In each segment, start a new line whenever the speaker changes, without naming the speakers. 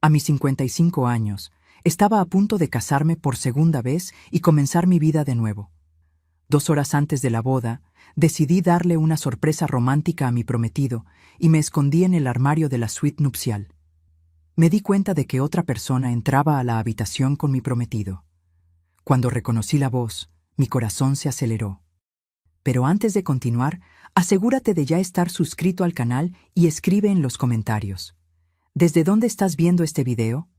A mis 55 años, estaba a punto de casarme por segunda vez y comenzar mi vida de nuevo. 2 horas antes de la boda, decidí darle una sorpresa romántica a mi prometido y me escondí en el armario de la suite nupcial. Me di cuenta de que otra persona entraba a la habitación con mi prometido. Cuando reconocí la voz, mi corazón se aceleró. Pero antes de continuar, asegúrate de ya estar suscrito al canal y escribe en los comentarios: ¿desde dónde estás viendo este video?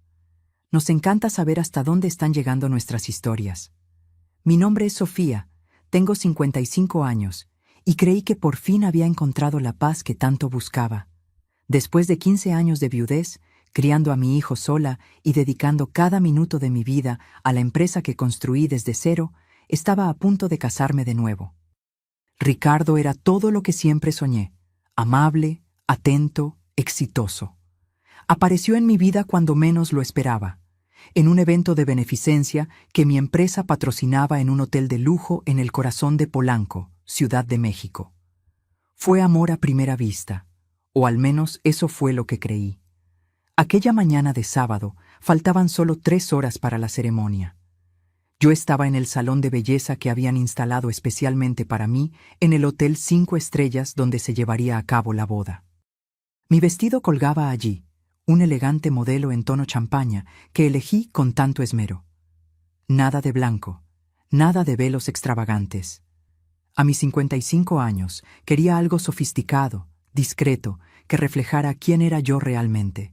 Nos encanta saber hasta dónde están llegando nuestras historias. Mi nombre es Sofía, tengo 55 años, y creí que por fin había encontrado la paz que tanto buscaba. Después de 15 años de viudez, criando a mi hijo sola y dedicando cada minuto de mi vida a la empresa que construí desde cero, estaba a punto de casarme de nuevo. Ricardo era todo lo que siempre soñé: amable, atento, exitoso. Apareció en mi vida cuando menos lo esperaba, en un evento de beneficencia que mi empresa patrocinaba en un hotel de lujo en el corazón de Polanco, Ciudad de México. Fue amor a primera vista, o al menos eso fue lo que creí. Aquella mañana de sábado faltaban solo 3 horas para la ceremonia. Yo estaba en el salón de belleza que habían instalado especialmente para mí en el Hotel 5 Estrellas donde se llevaría a cabo la boda. Mi vestido colgaba allí, un elegante modelo en tono champaña que elegí con tanto esmero. Nada de blanco, nada de velos extravagantes. A mis 55 años quería algo sofisticado, discreto, que reflejara quién era yo realmente.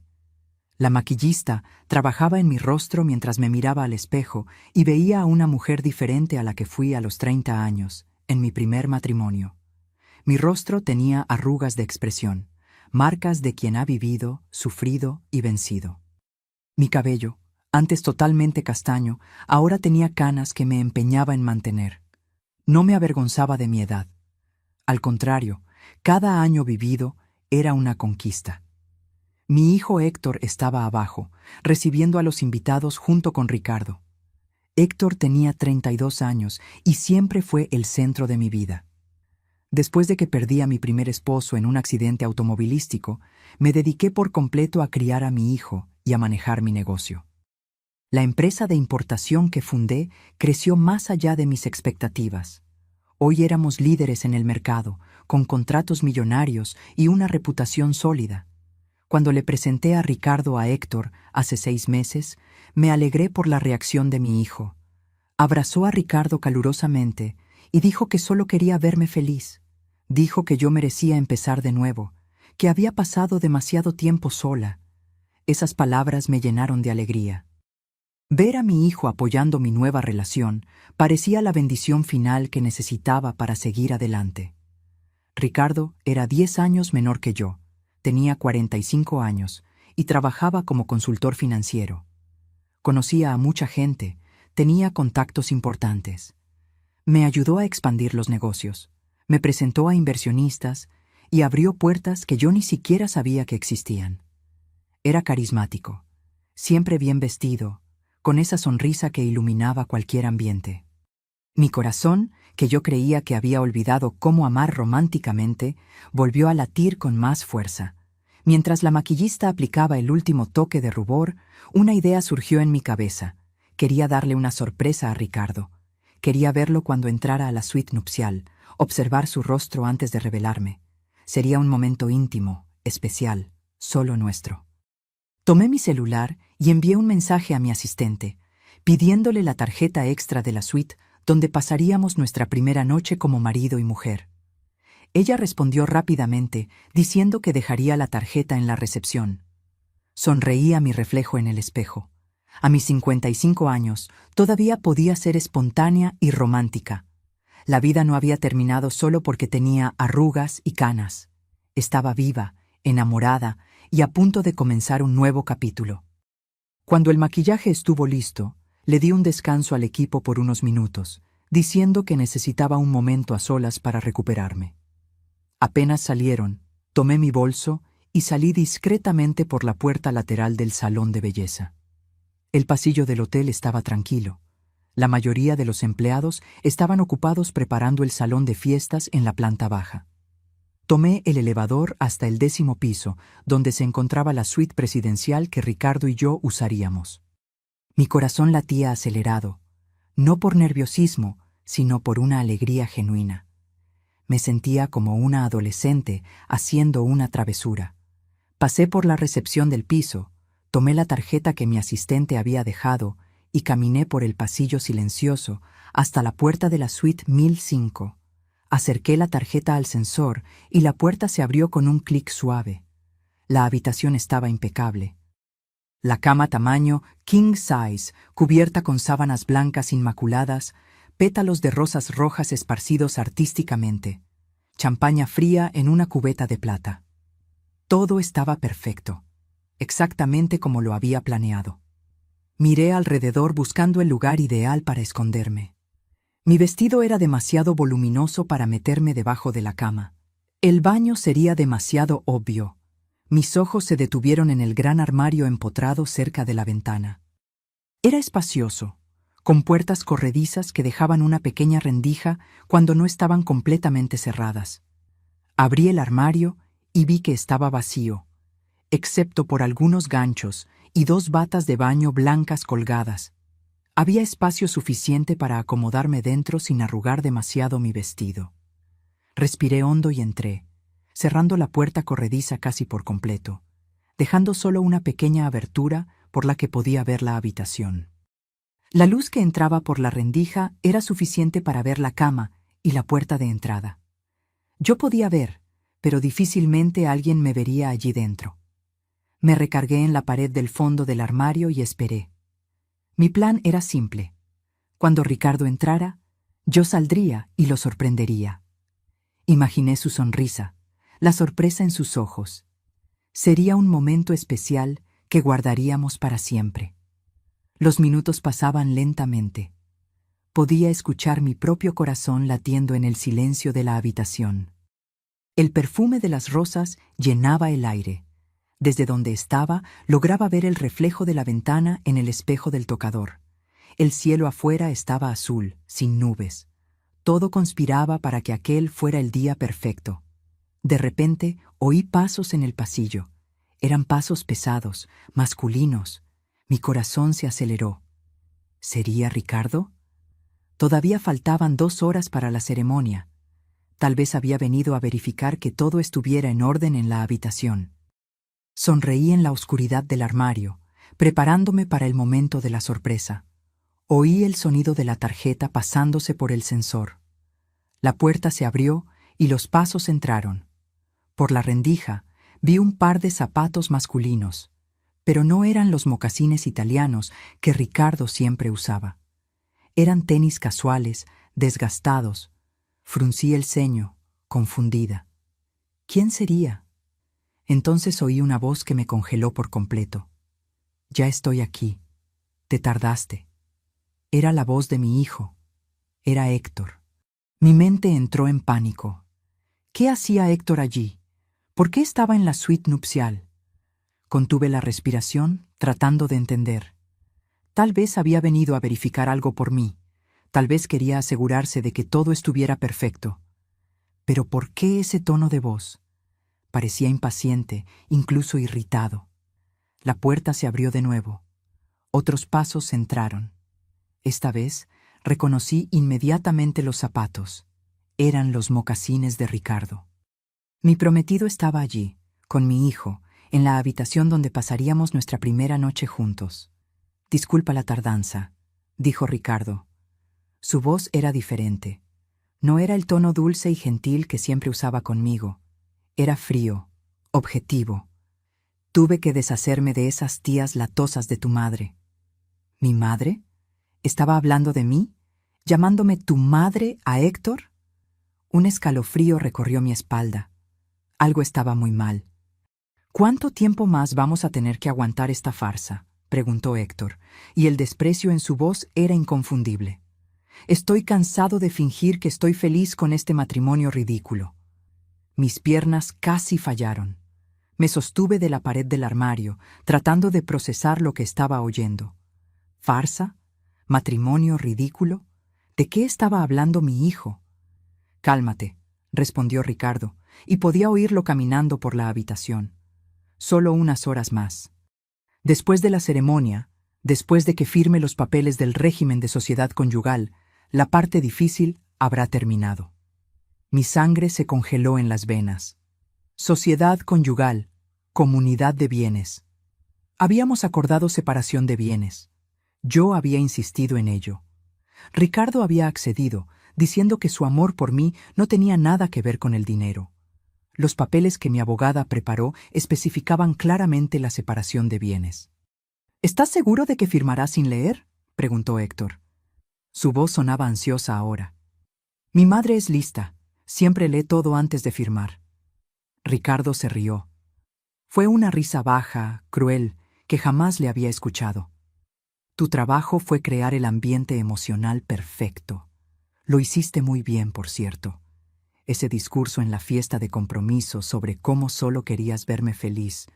La maquillista trabajaba en mi rostro mientras me miraba al espejo y veía a una mujer diferente a la que fui a los 30 años, en mi primer matrimonio. Mi rostro tenía arrugas de expresión, marcas de quien ha vivido, sufrido y vencido. Mi cabello, antes totalmente castaño, ahora tenía canas que me empeñaba en mantener. No me avergonzaba de mi edad. Al contrario, cada año vivido era una conquista. Mi hijo Héctor estaba abajo, recibiendo a los invitados junto con Ricardo. Héctor tenía 32 años y siempre fue el centro de mi vida. Después de que perdí a mi primer esposo en un accidente automovilístico, me dediqué por completo a criar a mi hijo y a manejar mi negocio. La empresa de importación que fundé creció más allá de mis expectativas. Hoy éramos líderes en el mercado, con contratos millonarios y una reputación sólida. Cuando le presenté a Ricardo a Héctor hace 6 meses, me alegré por la reacción de mi hijo. Abrazó a Ricardo calurosamente y dijo que solo quería verme feliz. Dijo que yo merecía empezar de nuevo, que había pasado demasiado tiempo sola. Esas palabras me llenaron de alegría. Ver a mi hijo apoyando mi nueva relación parecía la bendición final que necesitaba para seguir adelante. Ricardo era 10 años menor que yo. Tenía 45 años y trabajaba como consultor financiero. Conocía a mucha gente, tenía contactos importantes. Me ayudó a expandir los negocios, me presentó a inversionistas y abrió puertas que yo ni siquiera sabía que existían. Era carismático, siempre bien vestido, con esa sonrisa que iluminaba cualquier ambiente. Mi corazón, que yo creía que había olvidado cómo amar románticamente, volvió a latir con más fuerza. Mientras la maquillista aplicaba el último toque de rubor, una idea surgió en mi cabeza. Quería darle una sorpresa a Ricardo. Quería verlo cuando entrara a la suite nupcial, observar su rostro antes de revelarme. Sería un momento íntimo, especial, solo nuestro. Tomé mi celular y envié un mensaje a mi asistente, pidiéndole la tarjeta extra de la suite donde pasaríamos nuestra primera noche como marido y mujer. Ella respondió rápidamente, diciendo que dejaría la tarjeta en la recepción. Sonreí a mi reflejo en el espejo. A mis 55 años, todavía podía ser espontánea y romántica. La vida no había terminado solo porque tenía arrugas y canas. Estaba viva, enamorada y a punto de comenzar un nuevo capítulo. Cuando el maquillaje estuvo listo, le di un descanso al equipo por unos minutos, diciendo que necesitaba un momento a solas para recuperarme. Apenas salieron, tomé mi bolso y salí discretamente por la puerta lateral del salón de belleza. El pasillo del hotel estaba tranquilo. La mayoría de los empleados estaban ocupados preparando el salón de fiestas en la planta baja. Tomé el elevador hasta el 10º piso, donde se encontraba la suite presidencial que Ricardo y yo usaríamos. Mi corazón latía acelerado, no por nerviosismo, sino por una alegría genuina. Me sentía como una adolescente haciendo una travesura. Pasé por la recepción del piso, tomé la tarjeta que mi asistente había dejado y caminé por el pasillo silencioso hasta la puerta de la suite 1005. Acerqué la tarjeta al sensor y la puerta se abrió con un clic suave. La habitación estaba impecable. La cama tamaño king size, cubierta con sábanas blancas inmaculadas, pétalos de rosas rojas esparcidos artísticamente, champaña fría en una cubeta de plata. Todo estaba perfecto, exactamente como lo había planeado. Miré alrededor buscando el lugar ideal para esconderme. Mi vestido era demasiado voluminoso para meterme debajo de la cama. El baño sería demasiado obvio. Mis ojos se detuvieron en el gran armario empotrado cerca de la ventana. Era espacioso, con puertas corredizas que dejaban una pequeña rendija cuando no estaban completamente cerradas. Abrí el armario y vi que estaba vacío, excepto por algunos ganchos y 2 batas de baño blancas colgadas. Había espacio suficiente para acomodarme dentro sin arrugar demasiado mi vestido. Respiré hondo y entré, cerrando la puerta corrediza casi por completo, dejando solo una pequeña abertura por la que podía ver la habitación. La luz que entraba por la rendija era suficiente para ver la cama y la puerta de entrada. Yo podía ver, pero difícilmente alguien me vería allí dentro. Me recargué en la pared del fondo del armario y esperé. Mi plan era simple. Cuando Ricardo entrara, yo saldría y lo sorprendería. Imaginé su sonrisa, la sorpresa en sus ojos. Sería un momento especial que guardaríamos para siempre. Los minutos pasaban lentamente. Podía escuchar mi propio corazón latiendo en el silencio de la habitación. El perfume de las rosas llenaba el aire. Desde donde estaba, lograba ver el reflejo de la ventana en el espejo del tocador. El cielo afuera estaba azul, sin nubes. Todo conspiraba para que aquel fuera el día perfecto. De repente, oí pasos en el pasillo. Eran pasos pesados, masculinos. Mi corazón se aceleró. ¿Sería Ricardo? Todavía faltaban 2 horas para la ceremonia. Tal vez había venido a verificar que todo estuviera en orden en la habitación. Sonreí en la oscuridad del armario, preparándome para el momento de la sorpresa. Oí el sonido de la tarjeta pasándose por el sensor. La puerta se abrió y los pasos entraron. Por la rendija vi un par de zapatos masculinos, pero no eran los mocasines italianos que Ricardo siempre usaba. Eran tenis casuales, desgastados. Fruncí el ceño, confundida. ¿Quién sería? Entonces oí una voz que me congeló por completo. Ya estoy aquí. Te tardaste. Era la voz de mi hijo. Era Héctor. Mi mente entró en pánico. ¿Qué hacía Héctor allí? ¿Por qué estaba en la suite nupcial? Contuve la respiración, tratando de entender. Tal vez había venido a verificar algo por mí. Tal vez quería asegurarse de que todo estuviera perfecto. Pero ¿por qué ese tono de voz? Parecía impaciente, incluso irritado. La puerta se abrió de nuevo. Otros pasos entraron. Esta vez reconocí inmediatamente los zapatos. Eran los mocasines de Ricardo. Mi prometido estaba allí, con mi hijo, en la habitación donde pasaríamos nuestra primera noche juntos. «Disculpa la tardanza», dijo Ricardo. Su voz era diferente. No era el tono dulce y gentil que siempre usaba conmigo. Era frío, objetivo. Tuve que deshacerme de esas tías latosas de tu madre. ¿Mi madre? ¿Estaba hablando de mí? ¿Llamándome tu madre a Héctor? Un escalofrío recorrió mi espalda. Algo estaba muy mal. ¿Cuánto tiempo más vamos a tener que aguantar esta farsa?, preguntó Héctor, y el desprecio en su voz era inconfundible. Estoy cansado de fingir que estoy feliz con este matrimonio ridículo. Mis piernas casi fallaron. Me sostuve de la pared del armario, tratando de procesar lo que estaba oyendo. ¿Farsa? ¿Matrimonio ridículo? ¿De qué estaba hablando mi hijo? Cálmate, respondió Ricardo, y podía oírlo caminando por la habitación. Solo unas horas más. Después de la ceremonia, después de que firme los papeles del régimen de sociedad conyugal, la parte difícil habrá terminado. Mi sangre se congeló en las venas. Sociedad conyugal, comunidad de bienes. Habíamos acordado separación de bienes. Yo había insistido en ello. Ricardo había accedido, diciendo que su amor por mí no tenía nada que ver con el dinero. Los papeles que mi abogada preparó especificaban claramente la separación de bienes. ¿Estás seguro de que firmarás sin leer?, preguntó Héctor. Su voz sonaba ansiosa ahora. Mi madre es lista. Siempre lee todo antes de firmar. Ricardo se rió. Fue una risa baja, cruel, que jamás le había escuchado. Tu trabajo fue crear el ambiente emocional perfecto. Lo hiciste muy bien, por cierto. Ese discurso en la fiesta de compromiso sobre cómo solo querías verme feliz,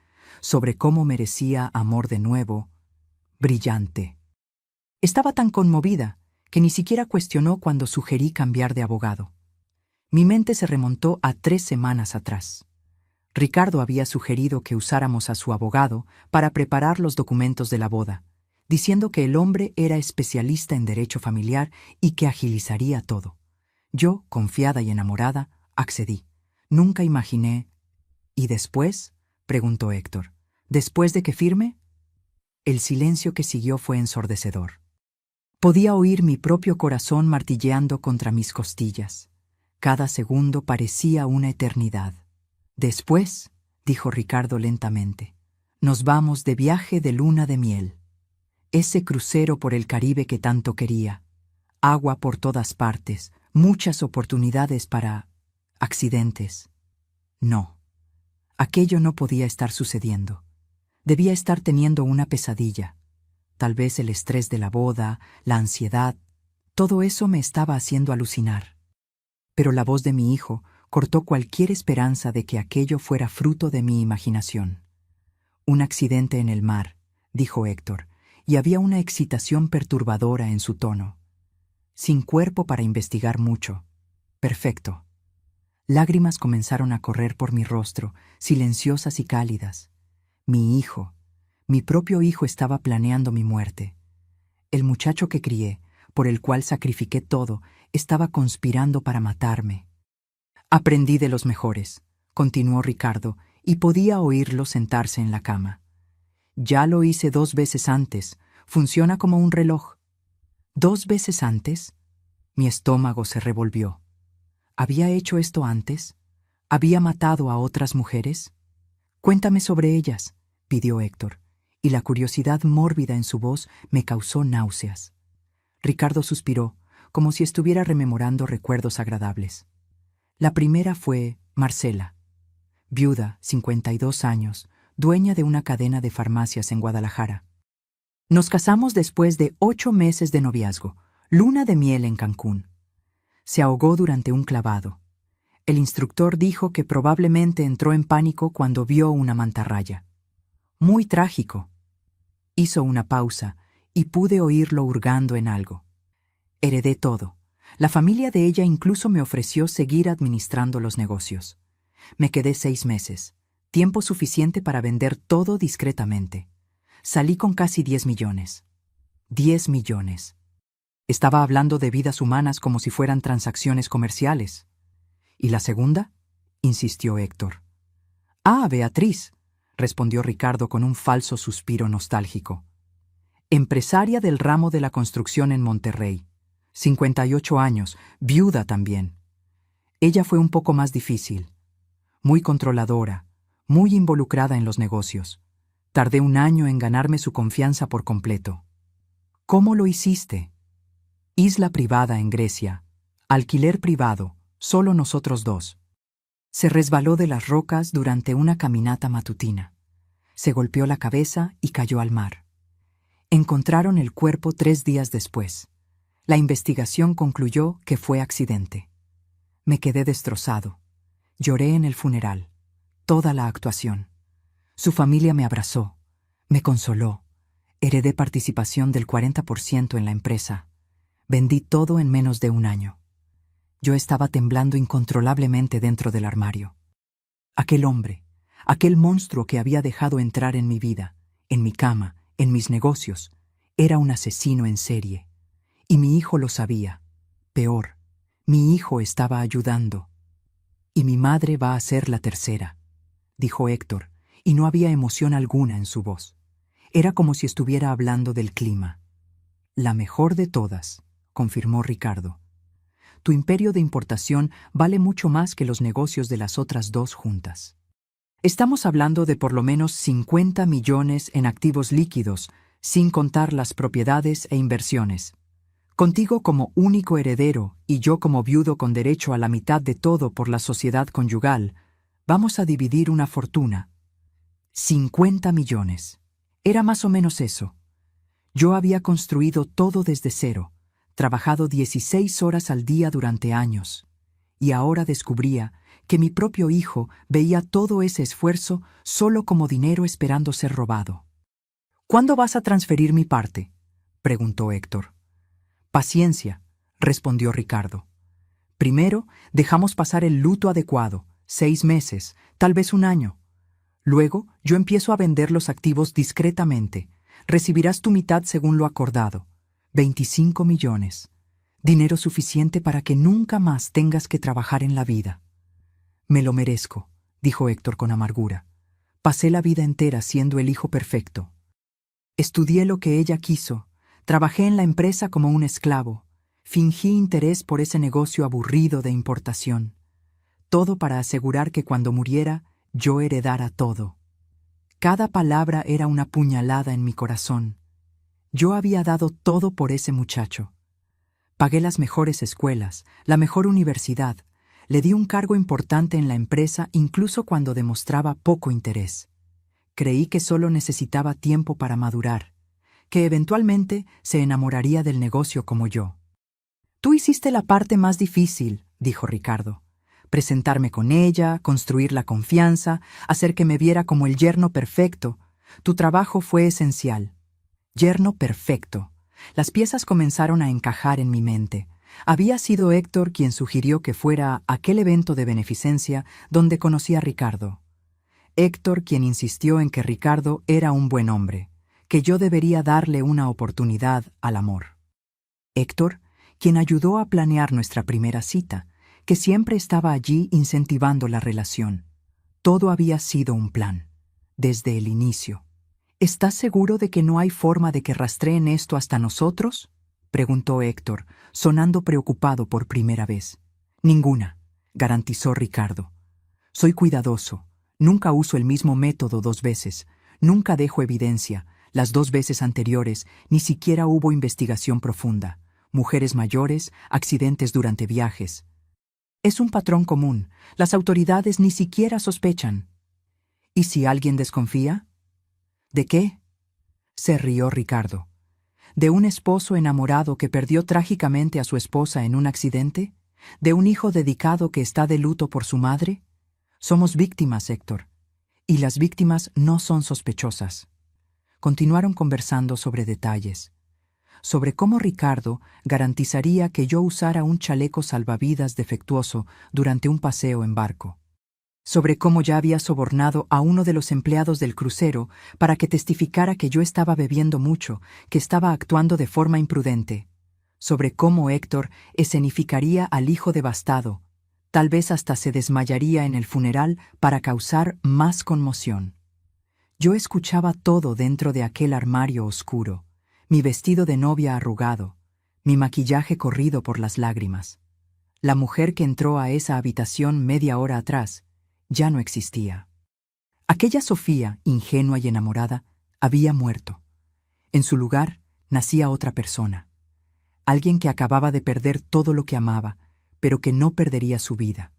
sobre cómo merecía amor de nuevo, brillante. Estaba tan conmovida que ni siquiera cuestionó cuando sugerí cambiar de abogado. Mi mente se remontó a 3 semanas atrás. Ricardo había sugerido que usáramos a su abogado para preparar los documentos de la boda, diciendo que el hombre era especialista en derecho familiar y que agilizaría todo. Yo, confiada y enamorada, accedí. Nunca imaginé... ¿Y después?, preguntó Héctor. ¿Después de que firme? El silencio que siguió fue ensordecedor. Podía oír mi propio corazón martilleando contra mis costillas. Cada segundo parecía una eternidad. Después, dijo Ricardo lentamente, nos vamos de viaje de luna de miel. Ese crucero por el Caribe que tanto quería. Agua por todas partes, muchas oportunidades para... accidentes. No. Aquello no podía estar sucediendo. Debía estar teniendo una pesadilla. Tal vez el estrés de la boda, la ansiedad, todo eso me estaba haciendo alucinar. Pero la voz de mi hijo cortó cualquier esperanza de que aquello fuera fruto de mi imaginación. Un accidente en el mar, dijo Héctor, y había una excitación perturbadora en su tono. Sin cuerpo para investigar mucho. Perfecto. Lágrimas comenzaron a correr por mi rostro, silenciosas y cálidas. Mi hijo, mi propio hijo estaba planeando mi muerte. El muchacho que crié, por el cual sacrifiqué todo, estaba conspirando para matarme. Aprendí de los mejores, continuó Ricardo, y podía oírlo sentarse en la cama. Ya lo hice 2 veces antes, funciona como un reloj. ¿2 veces antes? Mi estómago se revolvió. ¿Había hecho esto antes? ¿Había matado a otras mujeres? Cuéntame sobre ellas, pidió Héctor, y la curiosidad mórbida en su voz me causó náuseas. Ricardo suspiró, como si estuviera rememorando recuerdos agradables. La primera fue Marcela, viuda, 52 años, dueña de una cadena de farmacias en Guadalajara. Nos casamos después de 8 meses de noviazgo, luna de miel en Cancún. Se ahogó durante un clavado. El instructor dijo que probablemente entró en pánico cuando vio una mantarraya. Muy trágico. Hizo una pausa y pude oírlo hurgando en algo. Heredé todo. La familia de ella incluso me ofreció seguir administrando los negocios. Me quedé 6 meses, tiempo suficiente para vender todo discretamente. Salí con casi 10 millones. 10 millones. Estaba hablando de vidas humanas como si fueran transacciones comerciales. ¿Y la segunda?, insistió Héctor. Ah, Beatriz, respondió Ricardo con un falso suspiro nostálgico. Empresaria del ramo de la construcción en Monterrey. 58 años, viuda también. Ella fue un poco más difícil. Muy controladora, muy involucrada en los negocios. Tardé 1 año en ganarme su confianza por completo. ¿Cómo lo hiciste? Isla privada en Grecia. Alquiler privado, solo nosotros 2. Se resbaló de las rocas durante una caminata matutina. Se golpeó la cabeza y cayó al mar. Encontraron el cuerpo 3 días después. La investigación concluyó que fue accidente. Me quedé destrozado. Lloré en el funeral. Toda la actuación. Su familia me abrazó. Me consoló. Heredé participación del 40% en la empresa. Vendí todo en menos de 1 año. Yo estaba temblando incontrolablemente dentro del armario. Aquel hombre, aquel monstruo que había dejado entrar en mi vida, en mi cama, en mis negocios, era un asesino en serie. Y mi hijo lo sabía. Peor, mi hijo estaba ayudando. Y mi madre va a ser la tercera, dijo Héctor, y no había emoción alguna en su voz. Era como si estuviera hablando del clima. La mejor de todas, confirmó Ricardo. Tu imperio de importación vale mucho más que los negocios de las otras dos juntas. Estamos hablando de por lo menos 50 millones en activos líquidos, sin contar las propiedades e inversiones. Contigo como único heredero y yo como viudo con derecho a la mitad de todo por la sociedad conyugal, vamos a dividir una fortuna. 50 millones. Era más o menos eso. Yo había construido todo desde cero, trabajado 16 horas al día durante años, y ahora descubría que mi propio hijo veía todo ese esfuerzo solo como dinero esperando ser robado. ¿Cuándo vas a transferir mi parte?, preguntó Héctor. Paciencia, respondió Ricardo. Primero, dejamos pasar el luto adecuado, 6 meses, tal vez un año. Luego, yo empiezo a vender los activos discretamente. Recibirás tu mitad según lo acordado, 25 millones. Dinero suficiente para que nunca más tengas que trabajar en la vida. Me lo merezco, dijo Héctor con amargura. Pasé la vida entera siendo el hijo perfecto. Estudié lo que ella quiso, trabajé en la empresa como un esclavo, fingí interés por ese negocio aburrido de importación. Todo para asegurar que cuando muriera, yo heredara todo. Cada palabra era una puñalada en mi corazón. Yo había dado todo por ese muchacho. Pagué las mejores escuelas, la mejor universidad, le di un cargo importante en la empresa incluso cuando demostraba poco interés. Creí que solo necesitaba tiempo para madurar, que eventualmente se enamoraría del negocio como yo. Tú hiciste la parte más difícil, dijo Ricardo. Presentarme con ella, construir la confianza, hacer que me viera como el yerno perfecto. Tu trabajo fue esencial. Yerno perfecto. Las piezas comenzaron a encajar en mi mente. Había sido Héctor quien sugirió que fuera a aquel evento de beneficencia donde conocí a Ricardo. Héctor quien insistió en que Ricardo era un buen hombre, que yo debería darle una oportunidad al amor. Héctor, quien ayudó a planear nuestra primera cita, que siempre estaba allí incentivando la relación. Todo había sido un plan, desde el inicio. ¿Estás seguro de que no hay forma de que rastreen esto hasta nosotros?, preguntó Héctor, sonando preocupado por primera vez. Ninguna, garantizó Ricardo. Soy cuidadoso. Nunca uso el mismo método 2 veces. Nunca dejo evidencia. Las 2 veces anteriores ni siquiera hubo investigación profunda. Mujeres mayores, accidentes durante viajes. Es un patrón común. Las autoridades ni siquiera sospechan. ¿Y si alguien desconfía? ¿De qué? Se rió Ricardo. ¿De un esposo enamorado que perdió trágicamente a su esposa en un accidente? ¿De un hijo dedicado que está de luto por su madre? Somos víctimas, Héctor. Y las víctimas no son sospechosas. Continuaron conversando sobre detalles. Sobre cómo Ricardo garantizaría que yo usara un chaleco salvavidas defectuoso durante un paseo en barco. Sobre cómo ya había sobornado a uno de los empleados del crucero para que testificara que yo estaba bebiendo mucho, que estaba actuando de forma imprudente. Sobre cómo Héctor escenificaría al hijo devastado, tal vez hasta se desmayaría en el funeral para causar más conmoción. Yo escuchaba todo dentro de aquel armario oscuro, mi vestido de novia arrugado, mi maquillaje corrido por las lágrimas. La mujer que entró a esa habitación media hora atrás ya no existía. Aquella Sofía, ingenua y enamorada, había muerto. En su lugar nacía otra persona, alguien que acababa de perder todo lo que amaba, pero que no perdería su vida.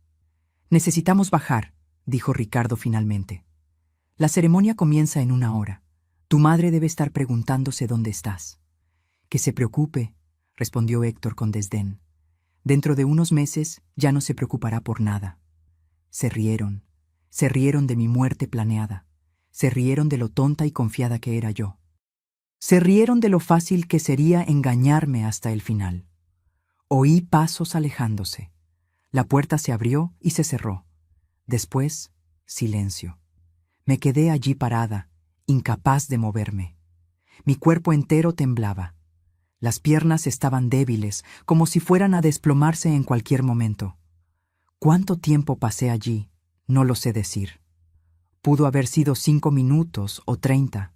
Necesitamos bajar, dijo Ricardo finalmente. La ceremonia comienza en 1 hora. Tu madre debe estar preguntándose dónde estás. Que se preocupe, respondió Héctor con desdén. Dentro de unos meses ya no se preocupará por nada. Se rieron de mi muerte planeada, se rieron de lo tonta y confiada que era yo. Se rieron de lo fácil que sería engañarme hasta el final. Oí pasos alejándose. La puerta se abrió y se cerró. Después, silencio. Me quedé allí parada, incapaz de moverme. Mi cuerpo entero temblaba. Las piernas estaban débiles, como si fueran a desplomarse en cualquier momento. ¿Cuánto tiempo pasé allí? No lo sé decir. Pudo haber sido 5 minutos o 30.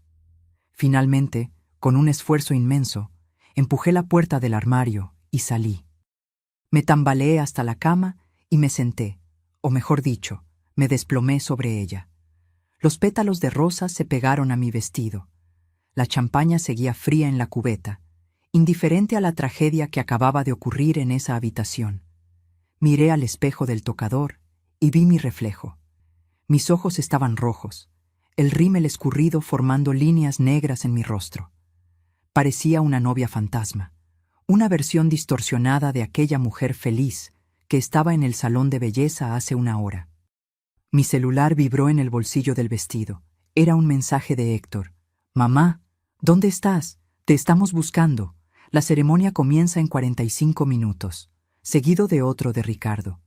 Finalmente, con un esfuerzo inmenso, empujé la puerta del armario y salí. Me tambaleé hasta la cama y me senté, o mejor dicho, me desplomé sobre ella. Los pétalos de rosa se pegaron a mi vestido. La champaña seguía fría en la cubeta, indiferente a la tragedia que acababa de ocurrir en esa habitación. Miré al espejo del tocador y vi mi reflejo. Mis ojos estaban rojos, el rímel escurrido formando líneas negras en mi rostro. Parecía una novia fantasma, una versión distorsionada de aquella mujer feliz que estaba en el salón de belleza hace una hora. Mi celular vibró en el bolsillo del vestido. Era un mensaje de Héctor. «Mamá, ¿dónde estás? Te estamos buscando. La ceremonia comienza en 45 minutos», seguido de otro de Ricardo.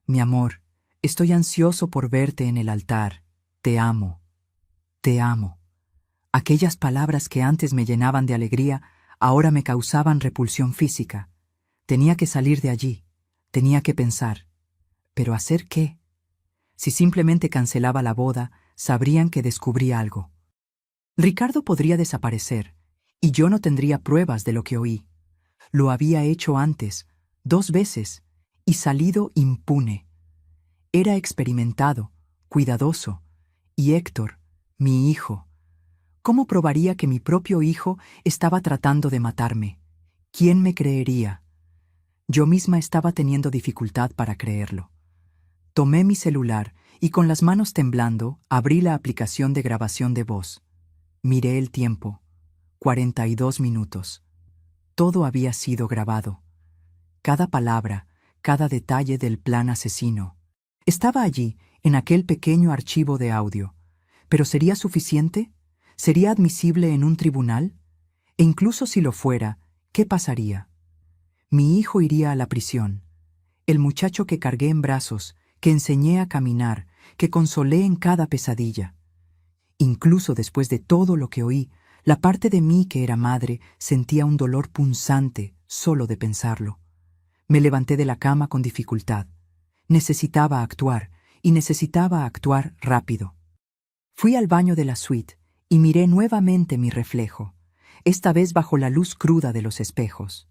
«Mi amor, estoy ansioso por verte en el altar. Te amo. Te amo». Aquellas palabras que antes me llenaban de alegría, ahora me causaban repulsión física. Tenía que salir de allí. Tenía que pensar. ¿Pero hacer qué? Si simplemente cancelaba la boda, sabrían que descubrí algo. Ricardo podría desaparecer, y yo no tendría pruebas de lo que oí. Lo había hecho antes, 2 veces, y salido impune. Era experimentado, cuidadoso, y Héctor, mi hijo. ¿Cómo probaría que mi propio hijo estaba tratando de matarme? ¿Quién me creería? Yo misma estaba teniendo dificultad para creerlo. Tomé mi celular y con las manos temblando abrí la aplicación de grabación de voz. Miré el tiempo. 42 minutos. Todo había sido grabado. Cada palabra, cada detalle del plan asesino. Estaba allí, en aquel pequeño archivo de audio. ¿Pero sería suficiente? ¿Sería admisible en un tribunal? E incluso si lo fuera, ¿qué pasaría? Mi hijo iría a la prisión. El muchacho que cargué en brazos, que enseñé a caminar, que consolé en cada pesadilla. Incluso después de todo lo que oí, la parte de mí que era madre sentía un dolor punzante solo de pensarlo. Me levanté de la cama con dificultad. Necesitaba actuar, y necesitaba actuar rápido. Fui al baño de la suite y miré nuevamente mi reflejo, esta vez bajo la luz cruda de los espejos.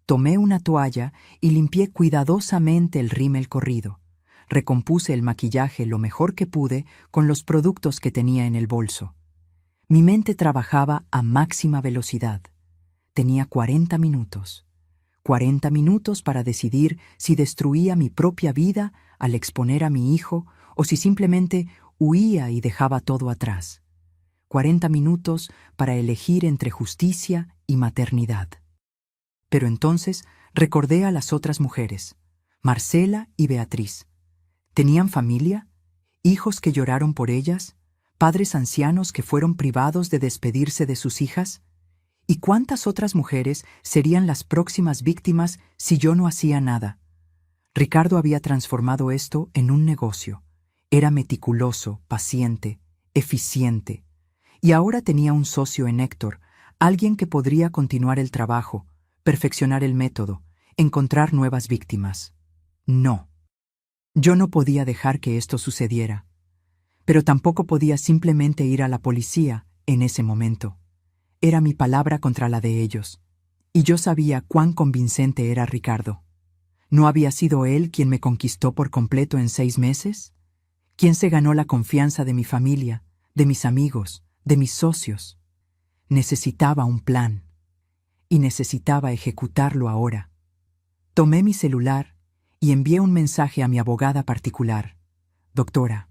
Tomé una toalla y limpié cuidadosamente el rímel corrido. Recompuse el maquillaje lo mejor que pude con los productos que tenía en el bolso. Mi mente trabajaba a máxima velocidad. Tenía 40 minutos. 40 minutos para decidir si destruía mi propia vida al exponer a mi hijo o si simplemente huía y dejaba todo atrás. 40 minutos para elegir entre justicia y maternidad. Pero entonces recordé a las otras mujeres, Marcela y Beatriz. ¿Tenían familia? ¿Hijos que lloraron por ellas? ¿Padres ancianos que fueron privados de despedirse de sus hijas? ¿Y cuántas otras mujeres serían las próximas víctimas si yo no hacía nada? Ricardo había transformado esto en un negocio. Era meticuloso, paciente, eficiente. Y ahora tenía un socio en Héctor, alguien que podría continuar el trabajo, perfeccionar el método, encontrar nuevas víctimas. No. Yo no podía dejar que esto sucediera. Pero tampoco podía simplemente ir a la policía en ese momento. Era mi palabra contra la de ellos. Y yo sabía cuán convincente era Ricardo. ¿No había sido él quien me conquistó por completo en 6 meses? ¿Quién se ganó la confianza de mi familia, de mis amigos, de mis socios? Necesitaba un plan. Y necesitaba ejecutarlo ahora. Tomé mi celular y envié un mensaje a mi abogada particular. Doctora.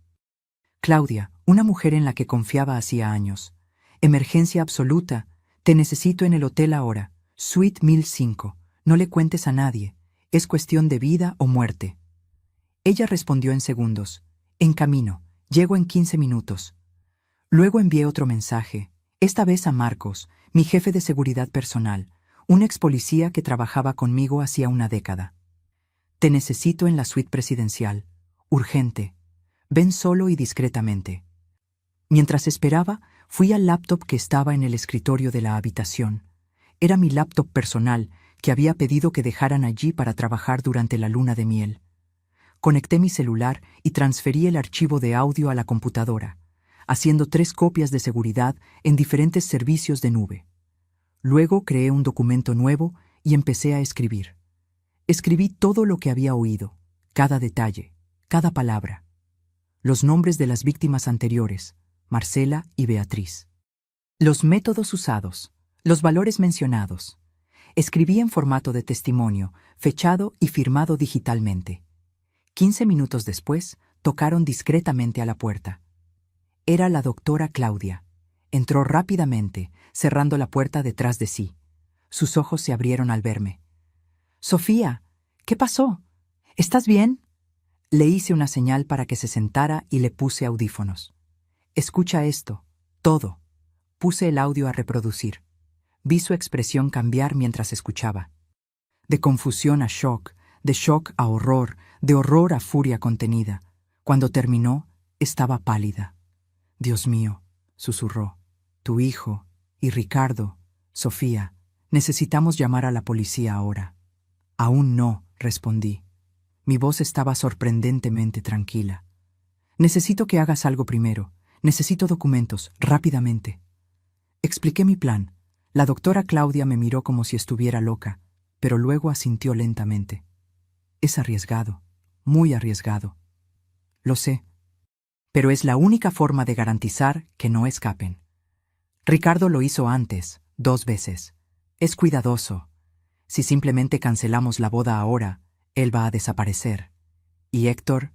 Claudia, una mujer en la que confiaba hacía años. Emergencia absoluta. Te necesito en el hotel ahora. Suite 1005. No le cuentes a nadie. Es cuestión de vida o muerte. Ella respondió en segundos. En camino. Llego en 15 minutos. Luego envié otro mensaje, esta vez a Marcos, mi jefe de seguridad personal, un ex policía que trabajaba conmigo hacía una década. Te necesito en la suite presidencial. Urgente. Ven solo y discretamente. Mientras esperaba, fui al laptop que estaba en el escritorio de la habitación. Era mi laptop personal, que había pedido que dejaran allí para trabajar durante la luna de miel. Conecté mi celular y transferí el archivo de audio a la computadora, haciendo 3 copias de seguridad en diferentes servicios de nube. Luego creé un documento nuevo y empecé a escribir. Escribí todo lo que había oído, cada detalle, cada palabra. Los nombres de las víctimas anteriores, Marcela y Beatriz. Los métodos usados, los valores mencionados. Escribí en formato de testimonio, fechado y firmado digitalmente. 15 minutos después, tocaron discretamente a la puerta. Era la doctora Claudia. Entró rápidamente, cerrando la puerta detrás de sí. Sus ojos se abrieron al verme. «Sofía, ¿qué pasó? ¿Estás bien?» Le hice una señal para que se sentara y le puse audífonos. «Escucha esto, todo». Puse el audio a reproducir. Vi su expresión cambiar mientras escuchaba. De confusión a shock, de shock a horror, de horror a furia contenida. Cuando terminó, estaba pálida. «Dios mío», susurró, «tu hijo y Ricardo, Sofía, necesitamos llamar a la policía ahora». «Aún no», respondí. Mi voz estaba sorprendentemente tranquila. «Necesito que hagas algo primero. Necesito documentos, rápidamente». Expliqué mi plan. La doctora Claudia me miró como si estuviera loca, pero luego asintió lentamente. «Es arriesgado, muy arriesgado». «Lo sé, pero es la única forma de garantizar que no escapen. Ricardo lo hizo antes, 2 veces. Es cuidadoso. Si simplemente cancelamos la boda ahora, él va a desaparecer. Y Héctor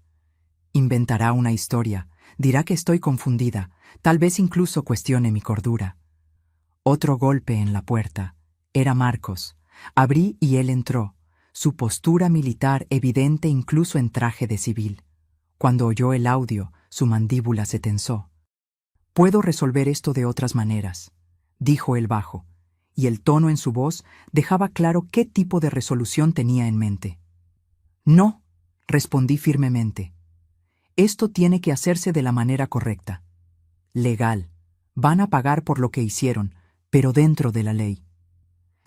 inventará una historia, dirá que estoy confundida, tal vez incluso cuestione mi cordura». Otro golpe en la puerta. Era Marcos. Abrí y él entró, su postura militar evidente incluso en traje de civil. Cuando oyó el audio, su mandíbula se tensó. «Puedo resolver esto de otras maneras», dijo él bajo, y el tono en su voz dejaba claro qué tipo de resolución tenía en mente. «No», respondí firmemente. «Esto tiene que hacerse de la manera correcta. Legal. Van a pagar por lo que hicieron, pero dentro de la ley».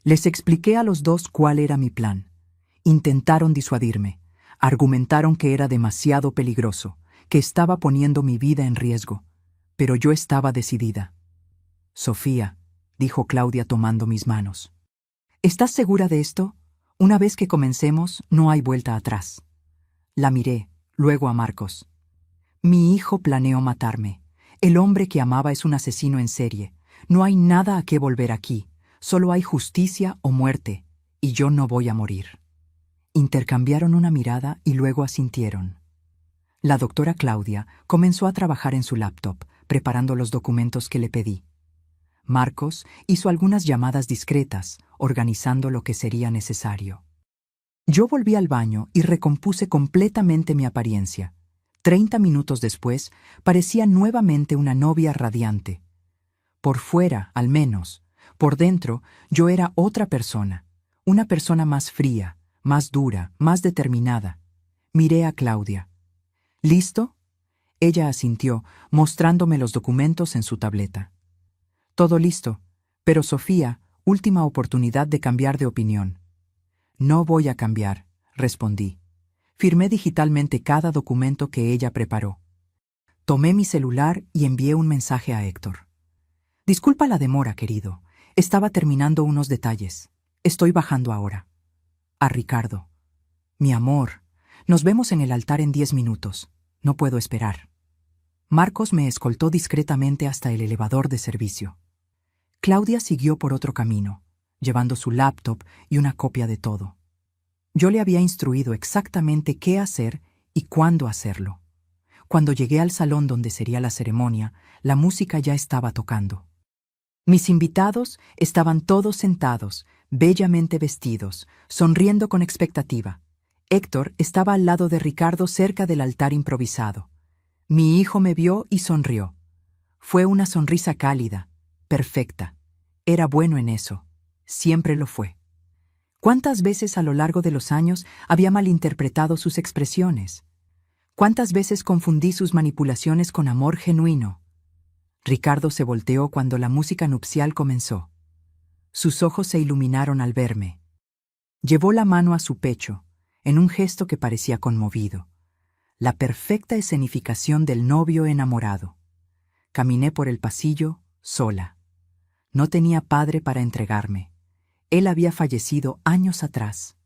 Les expliqué a los dos cuál era mi plan. Intentaron disuadirme. Argumentaron que era demasiado peligroso, que estaba poniendo mi vida en riesgo. Pero yo estaba decidida. «Sofía», dijo Claudia tomando mis manos. «¿Estás segura de esto? Una vez que comencemos, no hay vuelta atrás». La miré, luego a Marcos. «Mi hijo planeó matarme. El hombre que amaba es un asesino en serie. No hay nada a qué volver aquí. Solo hay justicia o muerte, y yo no voy a morir». Intercambiaron una mirada y luego asintieron. La doctora Claudia comenzó a trabajar en su laptop, preparando los documentos que le pedí. Marcos hizo algunas llamadas discretas, organizando lo que sería necesario. Yo volví al baño y recompuse completamente mi apariencia. 30 minutos después, parecía nuevamente una novia radiante. Por fuera, al menos. Por dentro, yo era otra persona. Una persona más fría, más dura, más determinada. Miré a Claudia. «¿Listo?» Ella asintió, mostrándome los documentos en su tableta. «Todo listo, pero Sofía, última oportunidad de cambiar de opinión». «No voy a cambiar», respondí. Firmé digitalmente cada documento que ella preparó. Tomé mi celular y envié un mensaje a Héctor. «Disculpa la demora, querido. Estaba terminando unos detalles. Estoy bajando ahora». A Ricardo. «Mi amor, nos vemos en el altar en 10 minutos. No puedo esperar». Marcos me escoltó discretamente hasta el elevador de servicio. Claudia siguió por otro camino, llevando su laptop y una copia de todo. Yo le había instruido exactamente qué hacer y cuándo hacerlo. Cuando llegué al salón donde sería la ceremonia, la música ya estaba tocando. Mis invitados estaban todos sentados, bellamente vestidos, sonriendo con expectativa. Héctor estaba al lado de Ricardo cerca del altar improvisado. Mi hijo me vio y sonrió. Fue una sonrisa cálida, perfecta. Era bueno en eso. Siempre lo fue. ¿Cuántas veces a lo largo de los años había malinterpretado sus expresiones? ¿Cuántas veces confundí sus manipulaciones con amor genuino? Ricardo se volteó cuando la música nupcial comenzó. Sus ojos se iluminaron al verme. Llevó la mano a su pecho, en un gesto que parecía conmovido. La perfecta escenificación del novio enamorado. Caminé por el pasillo, sola. No tenía padre para entregarme. Él había fallecido años atrás.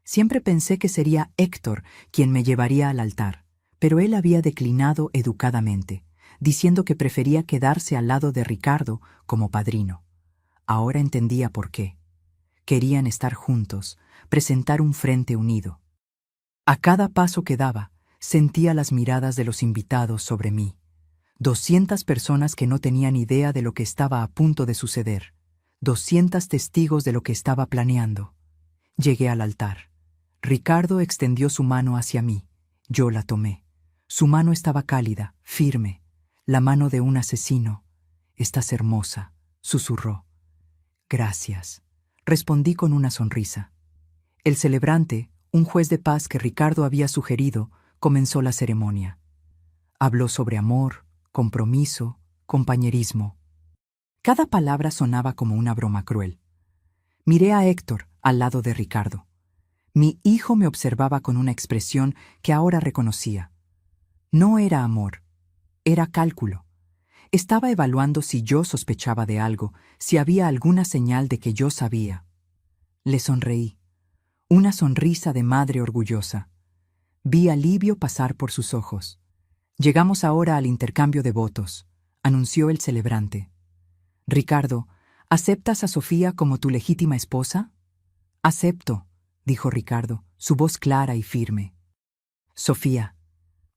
Siempre pensé que sería Héctor quien me llevaría al altar, pero él había declinado educadamente, diciendo que prefería quedarse al lado de Ricardo como padrino. Ahora entendía por qué. Querían estar juntos, presentar un frente unido. A cada paso que daba, sentía las miradas de los invitados sobre mí. 200 personas que no tenían idea de lo que estaba a punto de suceder. 200 testigos de lo que estaba planeando. Llegué al altar. Ricardo extendió su mano hacia mí. Yo la tomé. Su mano estaba cálida, firme. La mano de un asesino. «Estás hermosa», susurró. «Gracias», respondí con una sonrisa. El celebrante, un juez de paz que Ricardo había sugerido, comenzó la ceremonia. Habló sobre amor, compromiso, compañerismo. Cada palabra sonaba como una broma cruel. Miré a Héctor al lado de Ricardo. Mi hijo me observaba con una expresión que ahora reconocía. No era amor, era cálculo. Estaba evaluando si yo sospechaba de algo, si había alguna señal de que yo sabía. Le sonreí. Una sonrisa de madre orgullosa. Vi alivio pasar por sus ojos. «Llegamos ahora al intercambio de votos», anunció el celebrante. «Ricardo, ¿aceptas a Sofía como tu legítima esposa?» «Acepto», dijo Ricardo, su voz clara y firme. «Sofía,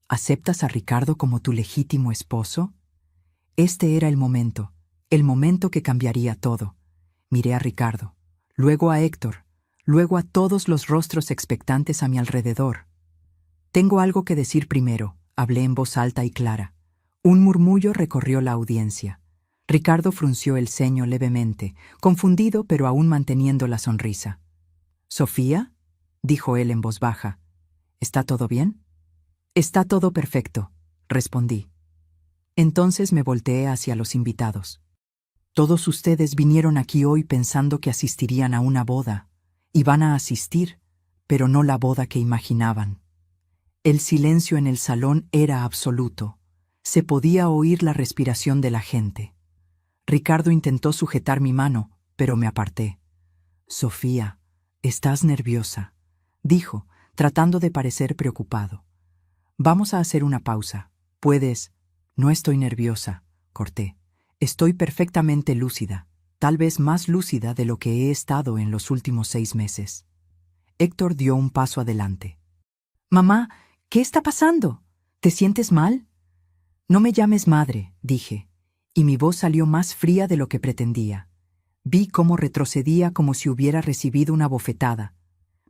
¿aceptas a Ricardo como tu legítimo esposo?» Este era el momento que cambiaría todo. Miré a Ricardo, luego a Héctor, luego a todos los rostros expectantes a mi alrededor. «Tengo algo que decir primero», hablé en voz alta y clara. Un murmullo recorrió la audiencia. Ricardo frunció el ceño levemente, confundido pero aún manteniendo la sonrisa. «¿Sofía?», dijo él en voz baja. «¿Está todo bien?» «Está todo perfecto», respondí. Entonces me volteé hacia los invitados. «Todos ustedes vinieron aquí hoy pensando que asistirían a una boda. Y van a asistir, pero no la boda que imaginaban». El silencio en el salón era absoluto. Se podía oír la respiración de la gente. Ricardo intentó sujetar mi mano, pero me aparté. «Sofía, estás nerviosa», dijo, tratando de parecer preocupado. «Vamos a hacer una pausa. Puedes...» «No estoy nerviosa», corté. «Estoy perfectamente lúcida, tal vez más lúcida de lo que he estado en los últimos 6 meses». Héctor dio un paso adelante. «Mamá, ¿qué está pasando? ¿Te sientes mal?» «No me llames madre», dije, y mi voz salió más fría de lo que pretendía. Vi cómo retrocedía como si hubiera recibido una bofetada.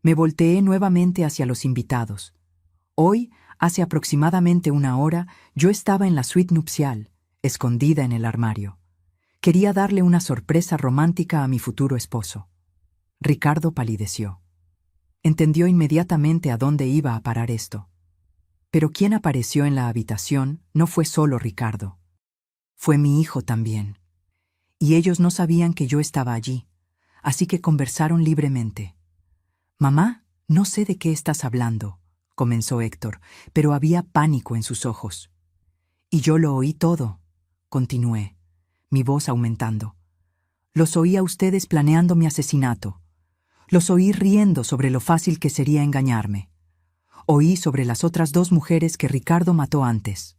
Me volteé nuevamente hacia los invitados. Hoy, hace aproximadamente 1 hora, yo estaba en la suite nupcial, escondida en el armario. Quería darle una sorpresa romántica a mi futuro esposo. Ricardo palideció. Entendió inmediatamente a dónde iba a parar esto. Pero quien apareció en la habitación no fue solo Ricardo. Fue mi hijo también. Y ellos no sabían que yo estaba allí, así que conversaron libremente. «Mamá, no sé de qué estás hablando», comenzó Héctor, pero había pánico en sus ojos. «Y yo lo oí todo», continué, mi voz aumentando. «Los oí a ustedes planeando mi asesinato. Los oí riendo sobre lo fácil que sería engañarme. Oí sobre las otras 2 mujeres que Ricardo mató antes».